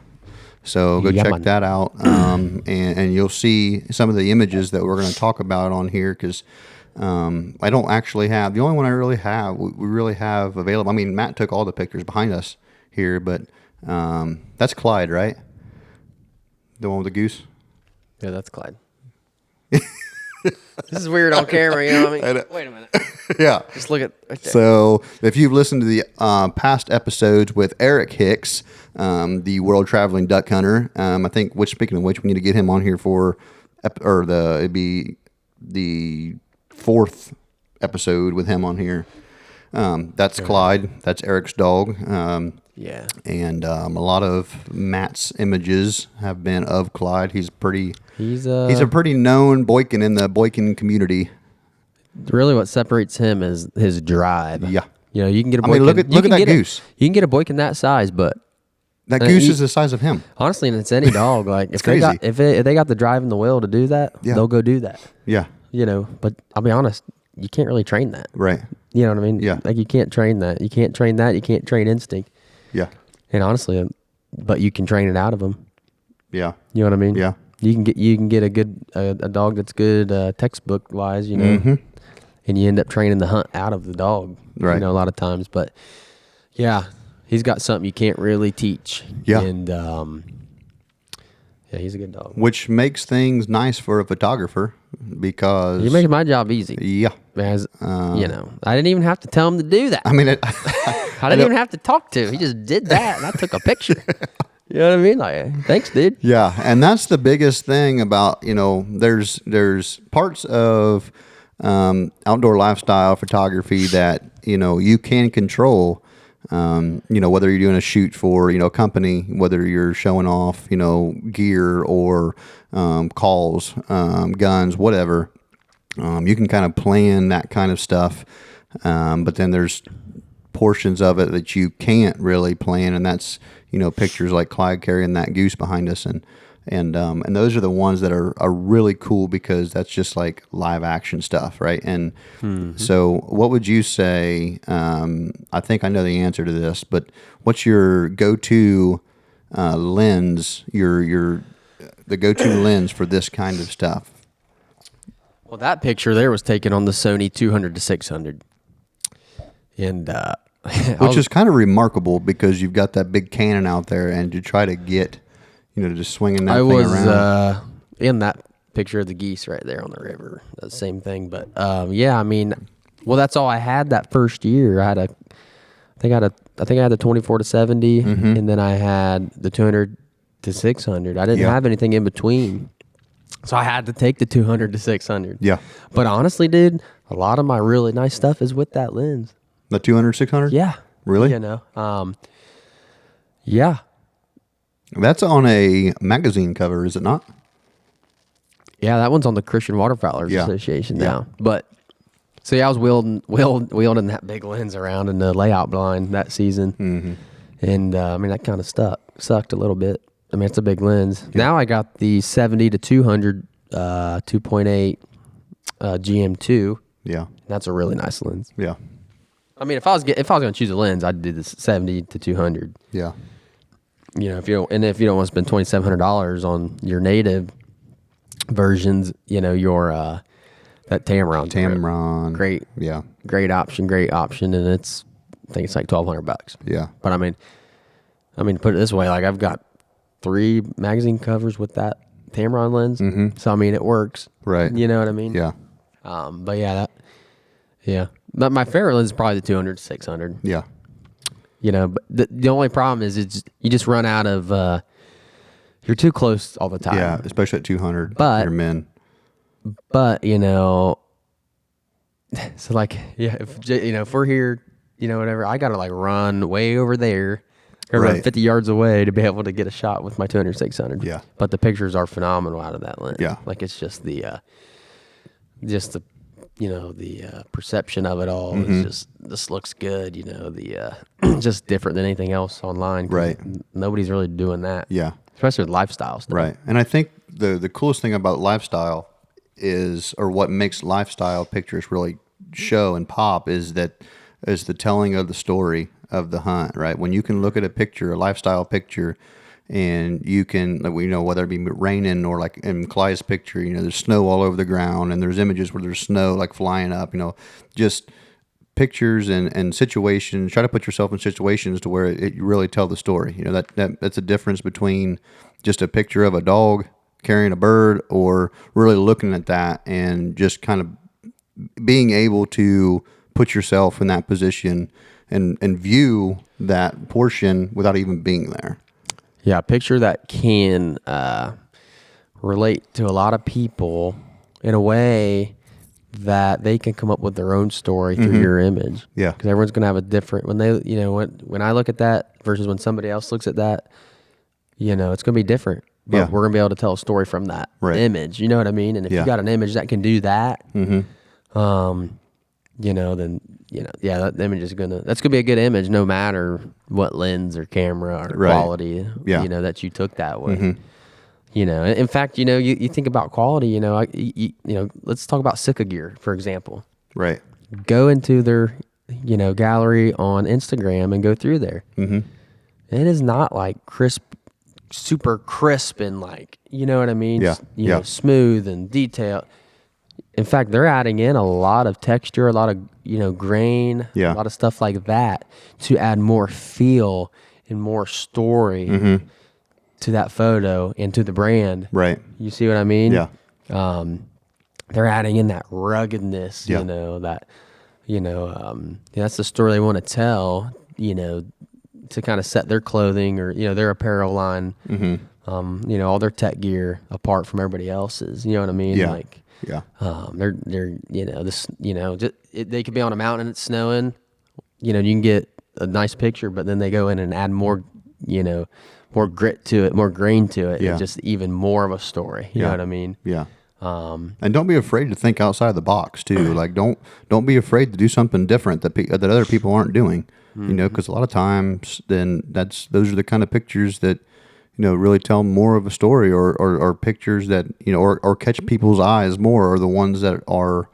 Speaker 1: So go check that out, and you'll see some of the images that we're going to talk about on here because I don't actually have, the only one I really have, we really have available. I mean, Matt took all the pictures behind us here, but that's Clyde, right? The one with the goose?
Speaker 2: Yeah, that's Clyde. This is weird on camera, you know what I mean? Wait a minute.
Speaker 1: Yeah.
Speaker 2: Just look at right there.
Speaker 1: So if you've listened to the past episodes with Eric Hicks, the world traveling duck hunter, I think, speaking of which, we need to get him on here for, it'd be the 4th episode with him on here. That's Clyde. That's Eric's dog.
Speaker 2: Yeah.
Speaker 1: And a lot of Matt's images have been of Clyde. He's a pretty known Boykin in the Boykin community.
Speaker 2: Really, what separates him is his drive.
Speaker 1: Yeah.
Speaker 2: You can get a Boykin.
Speaker 1: I mean, look at that goose.
Speaker 2: You can get a Boykin that size, but
Speaker 1: that goose is the size of him.
Speaker 2: Honestly, and it's any dog. Like if they got the drive and the will to do that, they'll go do that.
Speaker 1: Yeah.
Speaker 2: But I'll be honest, you can't really train that.
Speaker 1: Right.
Speaker 2: You know what I mean?
Speaker 1: Yeah.
Speaker 2: Like you can't train that. You can't train that. You can't train instinct.
Speaker 1: Yeah.
Speaker 2: And honestly, but you can train it out of them.
Speaker 1: Yeah.
Speaker 2: You know what I mean?
Speaker 1: Yeah.
Speaker 2: You can get a dog that's good textbook wise, and you end up training the hunt out of the dog.
Speaker 1: Right.
Speaker 2: A lot of times, but yeah, he's got something you can't really teach.
Speaker 1: Yeah.
Speaker 2: And yeah, he's a good dog.
Speaker 1: Which makes things nice for a photographer because
Speaker 2: He makes my job easy.
Speaker 1: Yeah.
Speaker 2: As I didn't even have to tell him to do that.
Speaker 1: I mean,
Speaker 2: I didn't even have to talk to him. He just did that, and I took a picture. You know what I mean? Like, thanks, dude.
Speaker 1: Yeah, and that's the biggest thing about, there's parts of outdoor lifestyle photography that, you can control, whether you're doing a shoot for, a company, whether you're showing off, gear or calls, guns, whatever. You can kind of plan that kind of stuff, but then there's portions of it that you can't really plan, and that's pictures like Clyde carrying that goose behind us, and And those are the ones that are really cool because that's just like live action stuff, right? And so what would you say, I think I know the answer to this, but what's your go-to lens, the go-to lens for this kind of stuff?
Speaker 2: Well, that picture there was taken on the Sony 200 to 600. And
Speaker 1: which is kind of remarkable because you've got that big cannon out there and you try to get, just swinging that thing around.
Speaker 2: I was in that picture of the geese right there on the river. The same thing. But yeah, I mean, well, that's all I had that first year. I think I had the 24 to 70, and then I had the 200 to 600. I didn't have anything in between. So I had to take the 200 to 600.
Speaker 1: Yeah.
Speaker 2: But honestly, dude, a lot of my really nice stuff is with that lens.
Speaker 1: The 200, 600?
Speaker 2: Yeah.
Speaker 1: Really?
Speaker 2: Yeah.
Speaker 1: That's on a magazine cover, is it not?
Speaker 2: Yeah, that one's on the Christian Waterfowlers Association now. But so yeah, I was wielding that big lens around in the layout blind that season, and I mean that kind of sucked a little bit. I mean it's a big lens. Yeah. Now I got the 70 to 200 2.8 GM2.
Speaker 1: Yeah,
Speaker 2: that's a really nice lens.
Speaker 1: Yeah.
Speaker 2: I mean if I was going to choose a lens, I'd do the 70 to 200.
Speaker 1: Yeah.
Speaker 2: If you don't want to spend $2,700 on your native versions, your that Tamron, great option, and I think it's like $1,200.
Speaker 1: Yeah,
Speaker 2: but I mean, put it this way, like I've got 3 magazine covers with that Tamron lens, so I mean it works,
Speaker 1: right?
Speaker 2: You know what I mean?
Speaker 1: Yeah.
Speaker 2: But but my favorite lens is probably the 200 to 600.
Speaker 1: Yeah.
Speaker 2: But the only problem is you just run out of. You're too close all the time.
Speaker 1: Yeah, especially at 200.
Speaker 2: But
Speaker 1: you're men.
Speaker 2: But so like if we're here, whatever, I gotta like run way over there, or run 50 yards away to be able to get a shot with my 200 600.
Speaker 1: Yeah.
Speaker 2: But the pictures are phenomenal out of that lens.
Speaker 1: Yeah.
Speaker 2: Like it's just the perception of it all is just, this looks good, the just different than anything else online.
Speaker 1: Right.
Speaker 2: Nobody's really doing that.
Speaker 1: Yeah.
Speaker 2: Especially with lifestyle stuff.
Speaker 1: Right. And I think the coolest thing about lifestyle or what makes lifestyle pictures really show and pop is the telling of the story of the hunt, right? When you can look at a lifestyle picture, and you can, whether it be raining or like in Clyde's picture, there's snow all over the ground, and there's images where there's snow like flying up, just pictures and situations. Try to put yourself in situations to where you really tell the story. That's a difference between just a picture of a dog carrying a bird or really looking at that and just kind of being able to put yourself in that position and view that portion without even being there.
Speaker 2: Yeah, a picture that can relate to a lot of people in a way that they can come up with their own story through your image.
Speaker 1: Yeah.
Speaker 2: Because everyone's going to have a different, when I look at that versus when somebody else looks at that, it's going to be different. But we're going to be able to tell a story from that image. You know what I mean? And if you got an image that can do that, then, that image is that's going to be a good image no matter what lens or camera or quality, that you took that with. In fact, you think about quality, let's talk about Sika gear, for example.
Speaker 1: Right.
Speaker 2: Go into their, gallery on Instagram and go through there. Mm-hmm. It is not like super crisp and like, you know what I mean? Smooth and detailed. In fact, they're adding in a lot of texture, a lot of, grain, a lot of stuff like that to add more feel and more story to that photo and to the brand.
Speaker 1: Right.
Speaker 2: You see what I mean?
Speaker 1: Yeah.
Speaker 2: They're adding in that ruggedness, that's the story they want to tell, to kind of set their clothing or, their apparel line, all their tech gear apart from everybody else's, you know what I mean?
Speaker 1: Yeah.
Speaker 2: Like,
Speaker 1: they're
Speaker 2: they could be on a mountain and it's snowing, you can get a nice picture, but then they go in and add more, more grit to it, more grain to it, and just even more of a story. You know what I mean?
Speaker 1: Yeah. And don't be afraid to think outside the box too. Like don't be afraid to do something different that other people aren't doing. Because a lot of times, then those are the kind of pictures that really tell more of a story, or pictures that, or catch people's eyes more, are the ones that are,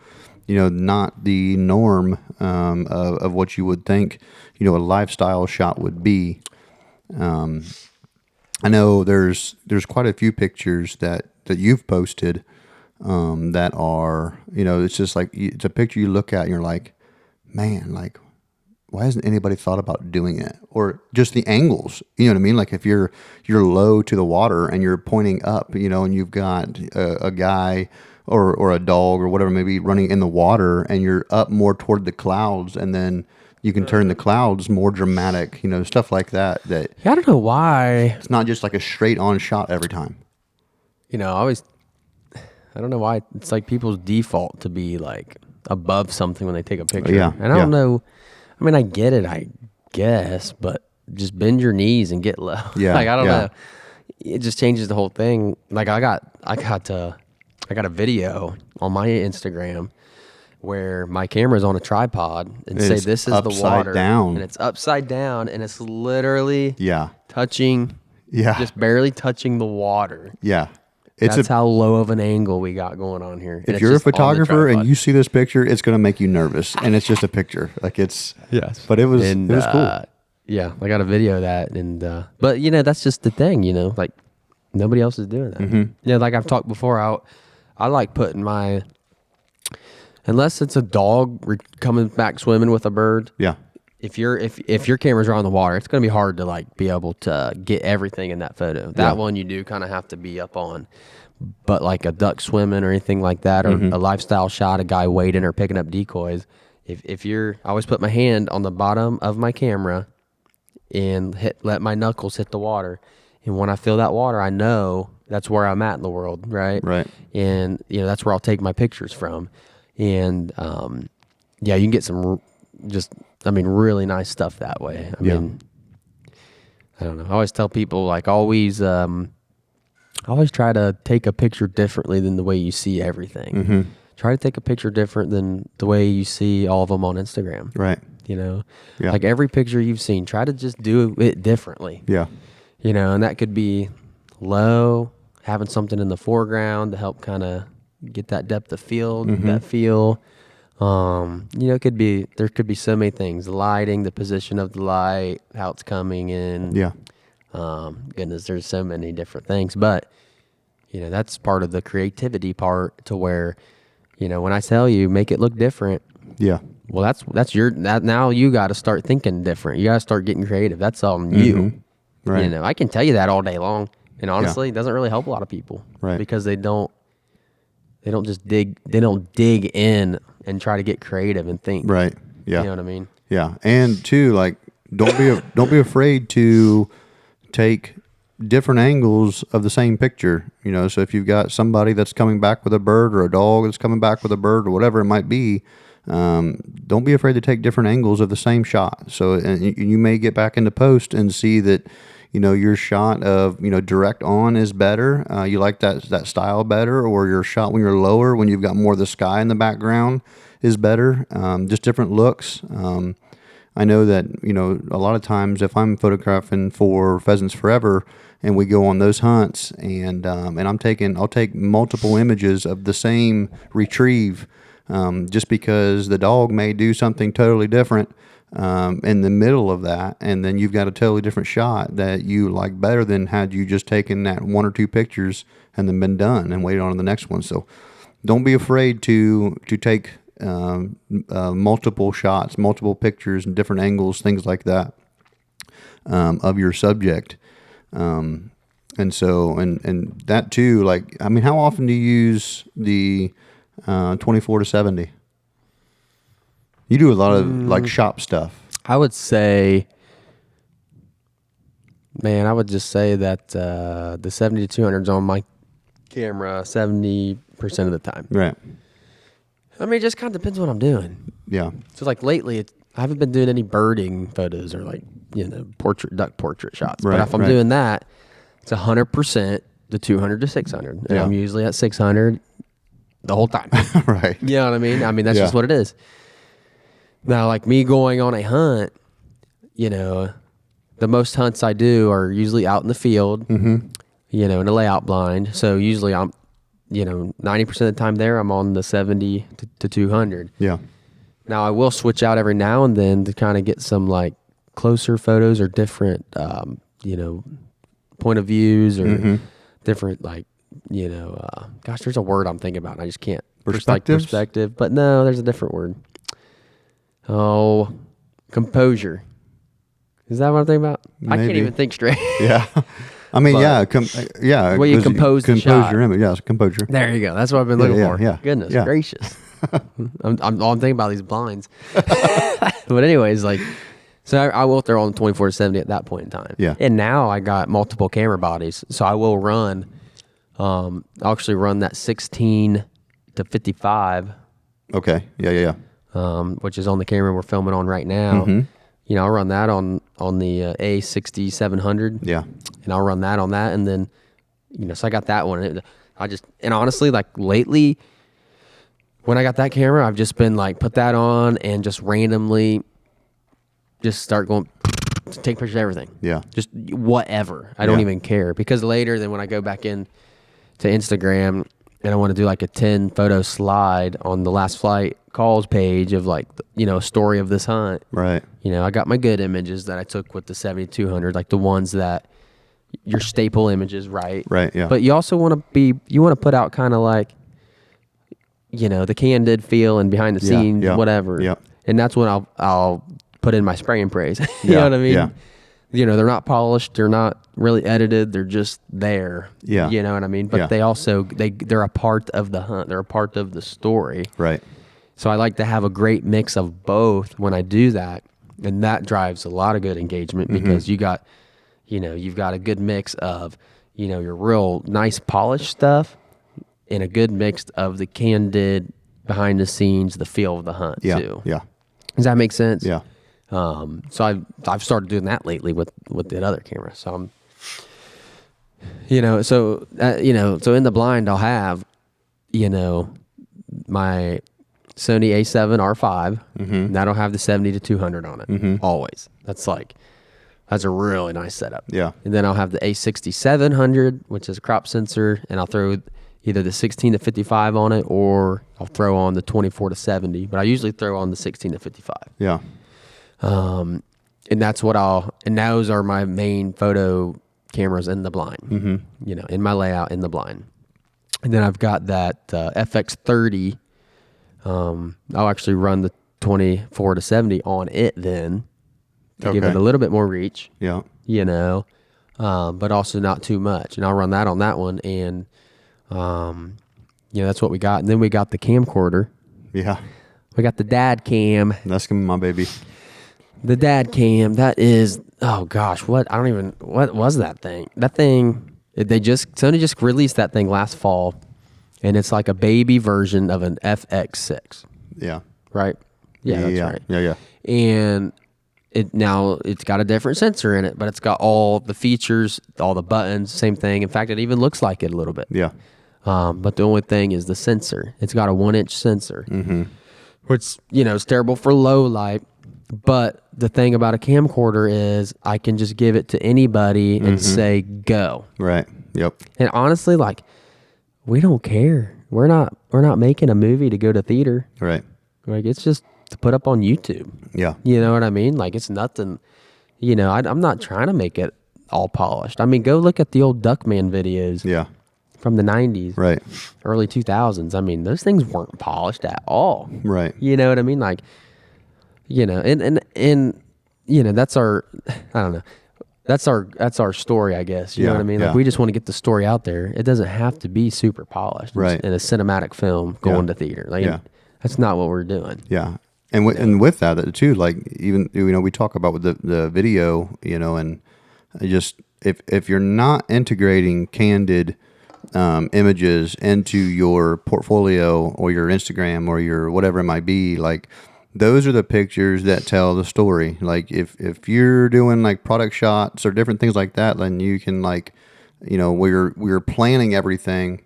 Speaker 1: not the norm of what you would think, a lifestyle shot would be. I know there's quite a few pictures that you've posted that are, it's just like, it's a picture you look at and you're like, man, like, why hasn't anybody thought about doing it? Or just the angles, you know what I mean? Like if you're low to the water and you're pointing up, and you've got a guy or a dog or whatever, maybe running in the water, and you're up more toward the clouds, and then you can turn the clouds more dramatic, stuff like that. That
Speaker 2: I don't know why.
Speaker 1: it's not just like a straight on shot every time.
Speaker 2: I don't know why it's like people's default to be like above something when they take a picture.
Speaker 1: Yeah,
Speaker 2: And I don't know. I mean, I get it, I guess, but just bend your knees and get low.
Speaker 1: Yeah,
Speaker 2: like I don't
Speaker 1: yeah.
Speaker 2: know. It just changes the whole thing. Like I got a video on my Instagram where my camera's on a tripod and say
Speaker 1: It's
Speaker 2: this is the
Speaker 1: upside
Speaker 2: water
Speaker 1: down.
Speaker 2: and it's upside down and it's literally
Speaker 1: Yeah.
Speaker 2: touching,
Speaker 1: Yeah.
Speaker 2: just barely touching the water.
Speaker 1: Yeah.
Speaker 2: That's how low of an angle we got going on here. And
Speaker 1: If
Speaker 2: it's
Speaker 1: you're a
Speaker 2: just on the
Speaker 1: photographer and
Speaker 2: tripod.
Speaker 1: you see this picture, it's going to make you nervous, and it's just a picture. Like it's
Speaker 2: Yes.
Speaker 1: but it was
Speaker 2: And,
Speaker 1: cool.
Speaker 2: Yeah, I got a video of that, and but that's just the thing, like nobody else is doing that.
Speaker 1: Mm-hmm.
Speaker 2: Like I've talked before, I like putting my, unless it's a dog coming back swimming with a bird.
Speaker 1: Yeah.
Speaker 2: If your cameras are on the water, it's gonna be hard to like be able to get everything in that photo. That one you do kind of have to be up on. But like a duck swimming or anything like that, or a lifestyle shot, a guy wading or picking up decoys. I always put my hand on the bottom of my camera and let my knuckles hit the water. And when I feel that water, I know that's where I'm at in the world, right?
Speaker 1: Right.
Speaker 2: And that's where I'll take my pictures from. And you can get some really nice stuff that way. I mean, I don't know. I always tell people like always try to take a picture differently than the way you see everything.
Speaker 1: Mm-hmm.
Speaker 2: Try to take a picture different than the way you see all of them on Instagram.
Speaker 1: Right.
Speaker 2: Yeah.
Speaker 1: Like
Speaker 2: every picture you've seen, try to just do it differently.
Speaker 1: Yeah.
Speaker 2: And that could be low, having something in the foreground to help kind of get that depth of field, that feel. There could be so many things: the lighting, the position of the light, how it's coming in.
Speaker 1: Yeah.
Speaker 2: Goodness, there's so many different things, but that's part of the creativity part. To where, when I tell you make it look different,
Speaker 1: Yeah.
Speaker 2: well, now you got to start thinking different. You got to start getting creative. That's on you.
Speaker 1: Right.
Speaker 2: I can tell you that all day long, and honestly, it doesn't really help a lot of people,
Speaker 1: Right.
Speaker 2: Because they don't dig in and try to get creative and think.
Speaker 1: Right. Yeah.
Speaker 2: You know what I mean?
Speaker 1: Yeah. And too, like, don't be afraid to take different angles of the same picture. So if you've got somebody that's coming back with a bird, or a dog that's coming back with a bird, or whatever it might be, don't be afraid to take different angles of the same shot. So, and you may get back into post and see that, your shot of, direct on is better. You like that style better, or your shot when you're lower, when you've got more of the sky in the background, is better. Just different looks. I know that, a lot of times if I'm photographing for Pheasants Forever and we go on those hunts, and I'll take multiple images of the same retrieve, just because the dog may do something totally different in the middle of that, and then you've got a totally different shot that you like better than had you just taken that one or two pictures and then been done and waited on the next one. So don't be afraid to take multiple shots, multiple pictures, and different angles, things like that, of your subject. And that too, like, I mean, how often do you use the 24-70? You do a lot of like shop stuff.
Speaker 2: I would say, man, I would just say that the 70-200 is on my camera 70% of the time.
Speaker 1: Right.
Speaker 2: I mean, it just kind of depends what I'm doing.
Speaker 1: Yeah.
Speaker 2: So like lately, I haven't been doing any birding photos or like, duck portrait shots.
Speaker 1: Right,
Speaker 2: but if I'm doing that, it's 100% the 200 to 600. And
Speaker 1: Yeah.
Speaker 2: I'm usually at 600 the whole time.
Speaker 1: Right.
Speaker 2: You know what I mean? I mean, that's
Speaker 1: Yeah.
Speaker 2: just what it is. Now, like me going on a hunt, the most hunts I do are usually out in the field, you know, in a layout blind. So usually I'm, you know, 90% of the time there, I'm on the 70 to 200.
Speaker 1: Yeah.
Speaker 2: Now I will switch out every now and then to kind of get some like closer photos or different, you know, point of views or different like, you know, gosh, there's a word I'm thinking about and I just can't.
Speaker 1: Perspectives?
Speaker 2: Perspective, but no, there's a different word. Oh, composure. Is that what I'm thinking about? I can't
Speaker 1: Maybe.
Speaker 2: even think straight.
Speaker 1: Yeah. I mean,
Speaker 2: But
Speaker 1: yeah.
Speaker 2: the way you compose the shot.
Speaker 1: your image. Yeah, composure.
Speaker 2: There you go. That's what I've been looking
Speaker 1: yeah,
Speaker 2: for.
Speaker 1: yeah,
Speaker 2: Goodness
Speaker 1: yeah.
Speaker 2: gracious. I'm thinking about these blinds. But anyways, like, so I will throw on 24 to 70 at that point in time.
Speaker 1: Yeah.
Speaker 2: And now I got multiple camera bodies. So I will run, I'll actually run that 16 to 55,
Speaker 1: Okay. Yeah.
Speaker 2: which is on the camera we're filming on right now. You know, I'll run that on the A6700.
Speaker 1: Yeah.
Speaker 2: And I'll run that on that. And then, you know, so I got that one. And honestly, like lately, when I got that camera, I've just been like, put that on and just randomly just start going, take pictures of everything.
Speaker 1: Yeah.
Speaker 2: Just whatever. I don't even care. Because later, then when I go back in to Instagram and I want to do like a 10 photo slide on the last flight calls page of like, you know, a story of this hunt.
Speaker 1: Right.
Speaker 2: You know, I got my good images that I took with the 7200, like the ones that your staple images, right?
Speaker 1: Right. Yeah.
Speaker 2: But you also want to put out kind of like, you know, the candid feel and behind the scenes,
Speaker 1: yeah,
Speaker 2: whatever.
Speaker 1: yeah.
Speaker 2: And that's when I'll put in my spray and praise. You know what I mean?
Speaker 1: Yeah.
Speaker 2: You know, they're not polished, they're not really edited, they're just there.
Speaker 1: Yeah.
Speaker 2: You know what I mean? But
Speaker 1: Yeah.
Speaker 2: they also they're a part of the hunt. They're a part of the story.
Speaker 1: Right.
Speaker 2: So I like to have a great mix of both when I do that. And that drives a lot of good engagement because you've got a good mix of, you know, your real nice polished stuff and a good mix of the candid behind the scenes, the feel of the hunt
Speaker 1: Yeah.
Speaker 2: too.
Speaker 1: Yeah.
Speaker 2: Does that make sense?
Speaker 1: Yeah.
Speaker 2: So I've started doing that lately with that other camera. So I'm, so in the blind I'll have, you know, my Sony A7 R5. And that'll have the 70 to 200 on it always. That's a really nice setup.
Speaker 1: Yeah.
Speaker 2: And then I'll have the A6700, which is a crop sensor, and I'll throw either the 16 to 55 on it or I'll throw on the 24 to 70. But I usually throw on the 16 to 55.
Speaker 1: Yeah.
Speaker 2: And that's and those are my main photo cameras in the blind, you know, in my layout in the blind. And then I've got that FX30. I'll actually run the 24 to 70 on it then to give it a little bit more reach,
Speaker 1: Yeah.
Speaker 2: you know, but also not too much. And I'll run that on that one. And, you know, that's what we got. And then we got the camcorder.
Speaker 1: Yeah.
Speaker 2: We got the dad cam.
Speaker 1: That's gonna be my baby.
Speaker 2: The dad cam, that is, oh gosh, what was that thing? That thing, Sony just released that thing last fall, and it's like a baby version of an FX6,
Speaker 1: Yeah.
Speaker 2: right? Yeah, that's right.
Speaker 1: Yeah.
Speaker 2: And it's got a different sensor in it, but it's got all the features, all the buttons, same thing. In fact, it even looks like it a little bit.
Speaker 1: Yeah.
Speaker 2: But the only thing is the sensor. It's got a 1-inch sensor, which, you know, is terrible for low light. But the thing about a camcorder is I can just give it to anybody and say, go.
Speaker 1: Right. Yep.
Speaker 2: And honestly, like, we don't care. We're not making a movie to go to theater.
Speaker 1: Right.
Speaker 2: Like, it's just to put up on YouTube.
Speaker 1: Yeah.
Speaker 2: You know what I mean? Like, it's nothing, you know, I'm not trying to make it all polished. I mean, go look at the old Duckman videos
Speaker 1: Yeah.
Speaker 2: from the 90s,
Speaker 1: Right.
Speaker 2: early 2000s. I mean, those things weren't polished at all.
Speaker 1: Right.
Speaker 2: You know what I mean? Like, you know, and you know, that's our, I don't know, that's our story, I guess. You know what I mean? Like, we just want to get the story out there. It doesn't have to be super polished.
Speaker 1: Right.
Speaker 2: In a cinematic film going to theater. Like, that's not what we're doing.
Speaker 1: Yeah. And and with that too, like, even, you know, we talk about with the video, you know, and just if you're not integrating candid images into your portfolio or your Instagram or your whatever it might be, like, those are the pictures that tell the story. Like, if you're doing like product shots or different things like that, then you can, like, you know, we're planning everything.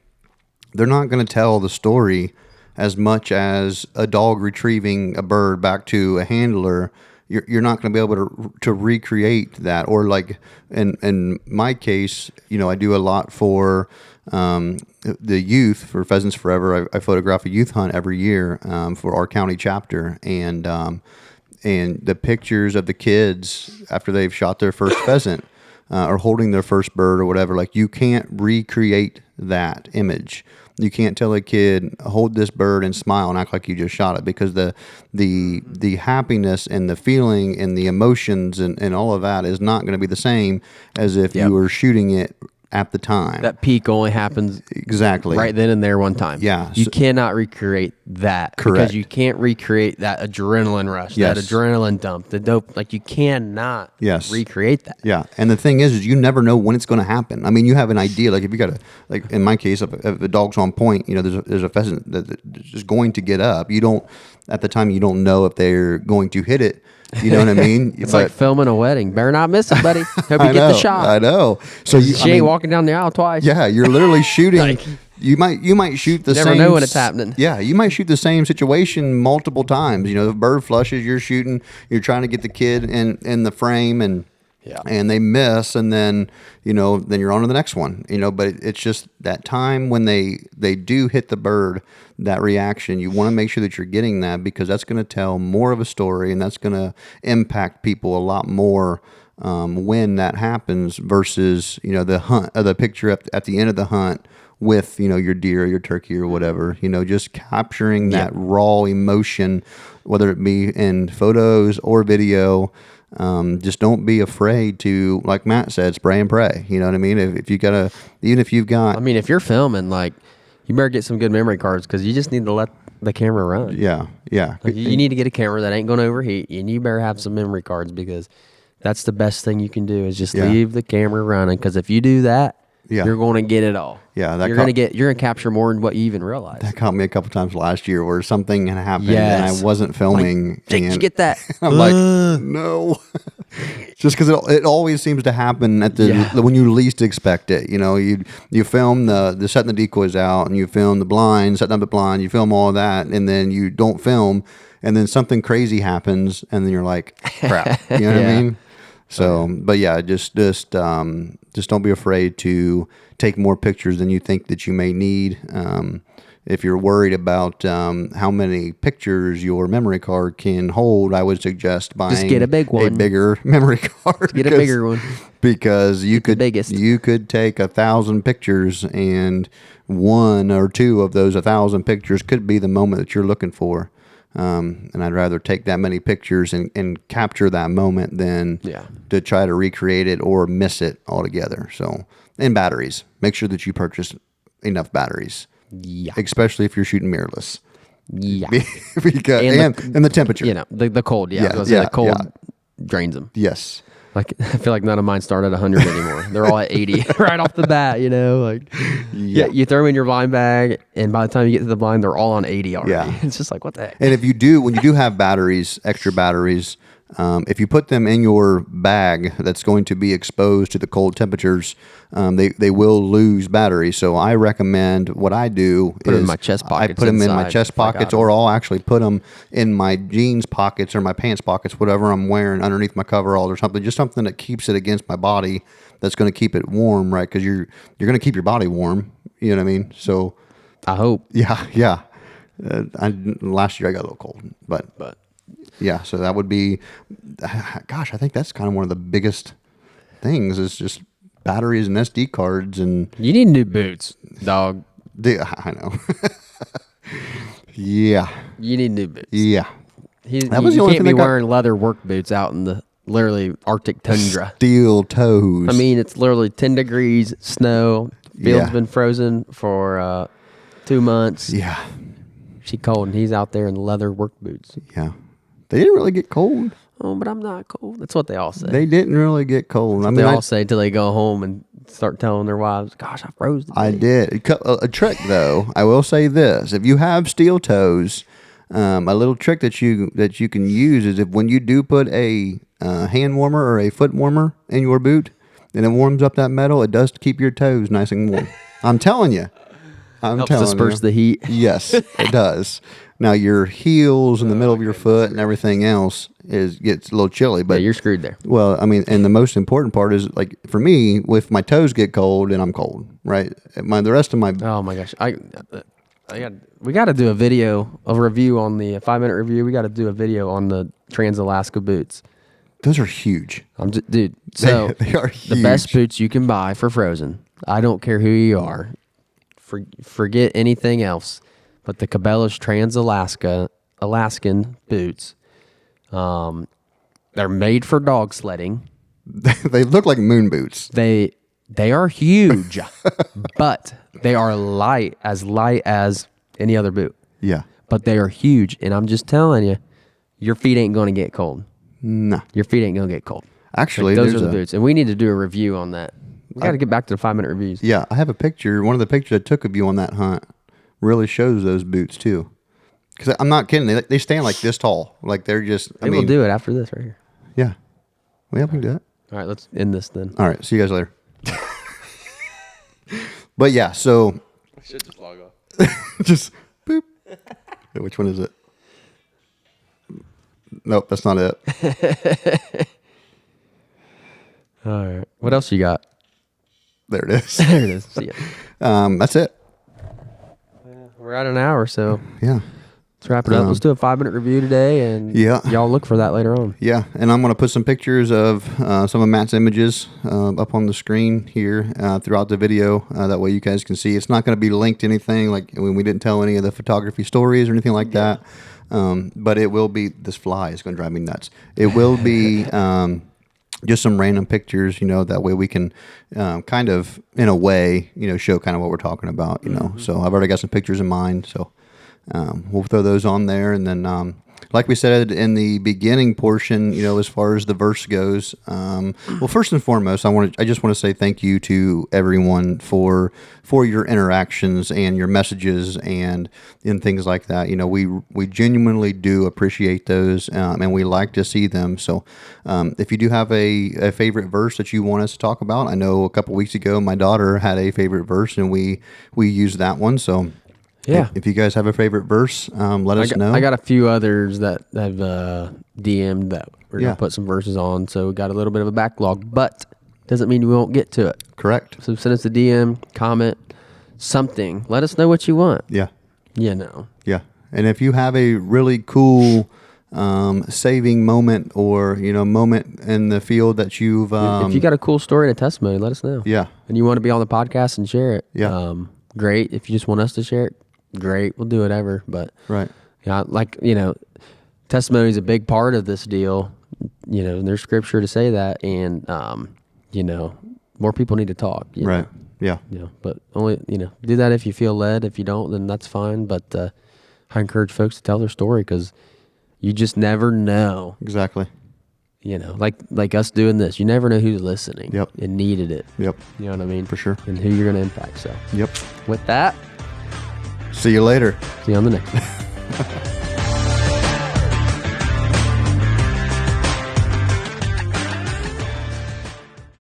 Speaker 1: They're not going to tell the story as much as a dog retrieving a bird back to a handler, you're not going to be able to recreate that. Or like in my case, I do a lot for the youth for Pheasants Forever. I photograph a youth hunt every year for our county chapter, and the pictures of the kids after they've shot their first pheasant or holding their first bird or whatever, like you can't recreate that image. You can't tell a kid, hold this bird and smile and act like you just shot it, because the happiness and the feeling and the emotions and all of that is not going to be the same as if you were shooting it at the time.
Speaker 2: That peak only happens
Speaker 1: exactly
Speaker 2: right then and there one time.
Speaker 1: Yeah.
Speaker 2: You cannot recreate that.
Speaker 1: Correct.
Speaker 2: Because you can't recreate that adrenaline rush, that adrenaline dump, the dope. Like you cannot recreate that.
Speaker 1: Yeah. And the thing is you never know when it's going to happen. I mean, you have an idea. Like if you got like in my case, if the dog's on point, there's a pheasant that's just going to get up. At the time, you don't know if they're going to hit it. You know what I mean?
Speaker 2: It's like filming a wedding. Better not miss it, buddy. Hope you get the shot.
Speaker 1: I know. So
Speaker 2: she ain't walking down the aisle twice.
Speaker 1: Yeah, you're literally shooting. You might shoot the same.
Speaker 2: Never know when it's happening.
Speaker 1: Yeah, you might shoot the same situation multiple times. The bird flushes, you're shooting, you're trying to get the kid in the frame, and they miss, and then then you're on to the next one. But it's just that time when they do hit the bird, that reaction. You want to make sure that you're getting that, because that's going to tell more of a story, and that's going to impact people a lot more when that happens versus the hunt, the picture at the end of the hunt with your deer or your turkey or whatever. Just capturing that raw emotion, whether it be in photos or video. Just don't be afraid to, like Matt said, spray and pray. You know what I mean? If you gotta, even if you've got,
Speaker 2: I mean, if you're filming, like, you better get some good memory cards, because you just need to let the camera run.
Speaker 1: Yeah.
Speaker 2: Like, you need to get a camera that ain't going to overheat, and you better have some memory cards, because that's the best thing you can do is just leave the camera running. Because if you do that, you're going to get it all.
Speaker 1: Yeah,
Speaker 2: you're going to capture more than what you even realize.
Speaker 1: That caught me a couple times last year where something had happened and I wasn't filming.
Speaker 2: Like, did you get that?
Speaker 1: I'm like, no. Just because it always seems to happen at when you least expect it. You film the setting the decoys out, and you film the blind, setting up the blind, you film all of that, and then you don't film, and then something crazy happens, and then you're like, crap. You know what I mean? So, but yeah, just don't be afraid to take more pictures than you think that you may need. If you're worried about how many pictures your memory card can hold, I would suggest buying
Speaker 2: just get a big one,
Speaker 1: a bigger memory card.
Speaker 2: Get a bigger one,
Speaker 1: because you could take 1,000 pictures, and 1 or 2 of those 1,000 pictures could be the moment that you're looking for. And I'd rather take that many pictures and capture that moment than to try to recreate it or miss it altogether. So, and batteries, make sure that you purchase enough batteries. Yeah. Especially if you're shooting mirrorless.
Speaker 2: Yeah.
Speaker 1: Because, and the temperature.
Speaker 2: The cold. The cold drains them.
Speaker 1: Yes.
Speaker 2: Like, I feel like none of mine start at 100 anymore. They're all at 80 right off the bat, you throw them in your blind bag, and by the time you get to the blind, they're all on 80 already. Yeah. It's just like, what the heck?
Speaker 1: And when you do have batteries, extra batteries, if you put them in your bag that's going to be exposed to the cold temperatures, they will lose batteries. So I recommend, what I do
Speaker 2: put them in my chest pockets.
Speaker 1: I put them in my chest pockets, or I'll actually put them in my jeans pockets or my pants pockets, whatever I'm wearing underneath my coveralls or something. Just something that keeps it against my body, that's going to keep it warm, right? Because you're going to keep your body warm. You know what I mean? So
Speaker 2: I hope.
Speaker 1: Yeah. Last year I got a little cold, but. Yeah, so that would be, gosh, I think that's kind of one of the biggest things is just batteries and SD cards. And
Speaker 2: you need new boots, dog.
Speaker 1: I know. Yeah.
Speaker 2: You need new boots.
Speaker 1: Yeah.
Speaker 2: You can't be wearing leather work boots out in the literally Arctic tundra.
Speaker 1: Steel toes.
Speaker 2: I mean, it's literally 10 degrees, snow, field's been frozen for 2 months.
Speaker 1: Yeah.
Speaker 2: She cold, and he's out there in leather work boots.
Speaker 1: Yeah. They didn't really get cold.
Speaker 2: Oh, but I'm not cold. That's what they all say.
Speaker 1: They didn't really get cold.
Speaker 2: They all say until they go home and start telling their wives, gosh, I froze today.
Speaker 1: I did. A trick, though, I will say this. If you have steel toes, a little trick that you can use is, if when you do put a hand warmer or a foot warmer in your boot, and it warms up that metal, it does keep your toes nice and warm. I'm telling you.
Speaker 2: Helps disperse the heat.
Speaker 1: Yes, it does. Now your heels in the middle of your foot and everything else gets a little chilly, but
Speaker 2: Yeah, you're screwed there.
Speaker 1: well, I mean, and the most important part is like for me, if my toes get cold and I'm cold, right? The rest of my
Speaker 2: Oh my gosh, we got to do a video, a review on the 5-minute review. We got to do a video on the Trans-Alaska boots.
Speaker 1: those are huge.
Speaker 2: Dude. So
Speaker 1: They are
Speaker 2: the best
Speaker 1: huge.
Speaker 2: boots you can buy for frozen. I don't care who you are. Forget anything else. But the Cabela's Alaskan boots, they're made for dog sledding.
Speaker 1: They look like moon boots.
Speaker 2: They are huge, but they are light as any other boot.
Speaker 1: Yeah.
Speaker 2: But they are huge, and I'm just telling you, your feet ain't going to get cold.
Speaker 1: No.
Speaker 2: Your feet ain't going to get cold.
Speaker 1: Actually,
Speaker 2: Those are
Speaker 1: there's
Speaker 2: the boots, and we need to do a review on that. We got to get back to the 5-minute reviews.
Speaker 1: Yeah, I have a picture. One of the pictures I took of you on that hunt really shows those boots too. Because I'm not kidding. They stand like this tall. Like they're just.
Speaker 2: Maybe we'll do it after this right here.
Speaker 1: Yeah. Well, we can do it.
Speaker 2: All right, let's end this then.
Speaker 1: All right. See you guys later. But yeah, so
Speaker 2: I should just log off.
Speaker 1: just boop. Okay, which one is it? Nope, that's not it.
Speaker 2: All right. What else you got?
Speaker 1: There it is.
Speaker 2: There it is. See ya.
Speaker 1: That's it.
Speaker 2: We're at an hour, so
Speaker 1: Yeah.
Speaker 2: let's wrap it up. Let's do a 5-minute review today, and
Speaker 1: Yeah.
Speaker 2: y'all look for that later on.
Speaker 1: Yeah, and I'm going to put some pictures of some of Matt's images up on the screen here throughout the video. That way you guys can see. It's not going to be linked to anything, like when we didn't tell any of the photography stories or anything like that. But it will be, this fly is going to drive me nuts. It will be just some random pictures, that way we can kind of, in a way, show kind of what we're talking about, So I've already got some pictures in mind, so we'll throw those on there. And then, like we said in the beginning portion, as far as the verse goes, well, first and foremost, I just want to say thank you to everyone for your interactions and your messages and things like that. We genuinely do appreciate those, and we like to see them. So, if you do have a favorite verse that you want us to talk about, I know a couple weeks ago my daughter had a favorite verse, and we used that one. So.
Speaker 2: Yeah.
Speaker 1: If you guys have a favorite verse, let us know.
Speaker 2: I got a few others that have DM'd that we're
Speaker 1: Yeah.
Speaker 2: going to put some verses on, so we got a little bit of a backlog, but doesn't mean we won't get to it.
Speaker 1: Correct.
Speaker 2: So send us a DM, comment, something. Let us know what you want.
Speaker 1: Yeah.
Speaker 2: Yeah.
Speaker 1: And if you have a really cool saving moment or, moment in the field that you've...
Speaker 2: if you got a cool story and a testimony, let us know.
Speaker 1: Yeah.
Speaker 2: And you want to be on the podcast and share it.
Speaker 1: Yeah.
Speaker 2: Great. If you just want us to share it, great. We'll do whatever. But
Speaker 1: Right.
Speaker 2: yeah, testimony is a big part of this deal. There's scripture to say that, and more people need to talk.
Speaker 1: Right. Yeah.
Speaker 2: But only do that if you feel led. If you don't, then that's fine. But I encourage folks to tell their story, because you just never know.
Speaker 1: Exactly.
Speaker 2: Like us doing this, you never know who's listening.
Speaker 1: Yep.
Speaker 2: And needed it.
Speaker 1: Yep.
Speaker 2: You know what I mean?
Speaker 1: For sure.
Speaker 2: And who you're going to impact. So
Speaker 1: Yep.
Speaker 2: with that,
Speaker 1: See you later.
Speaker 2: see you on the next one.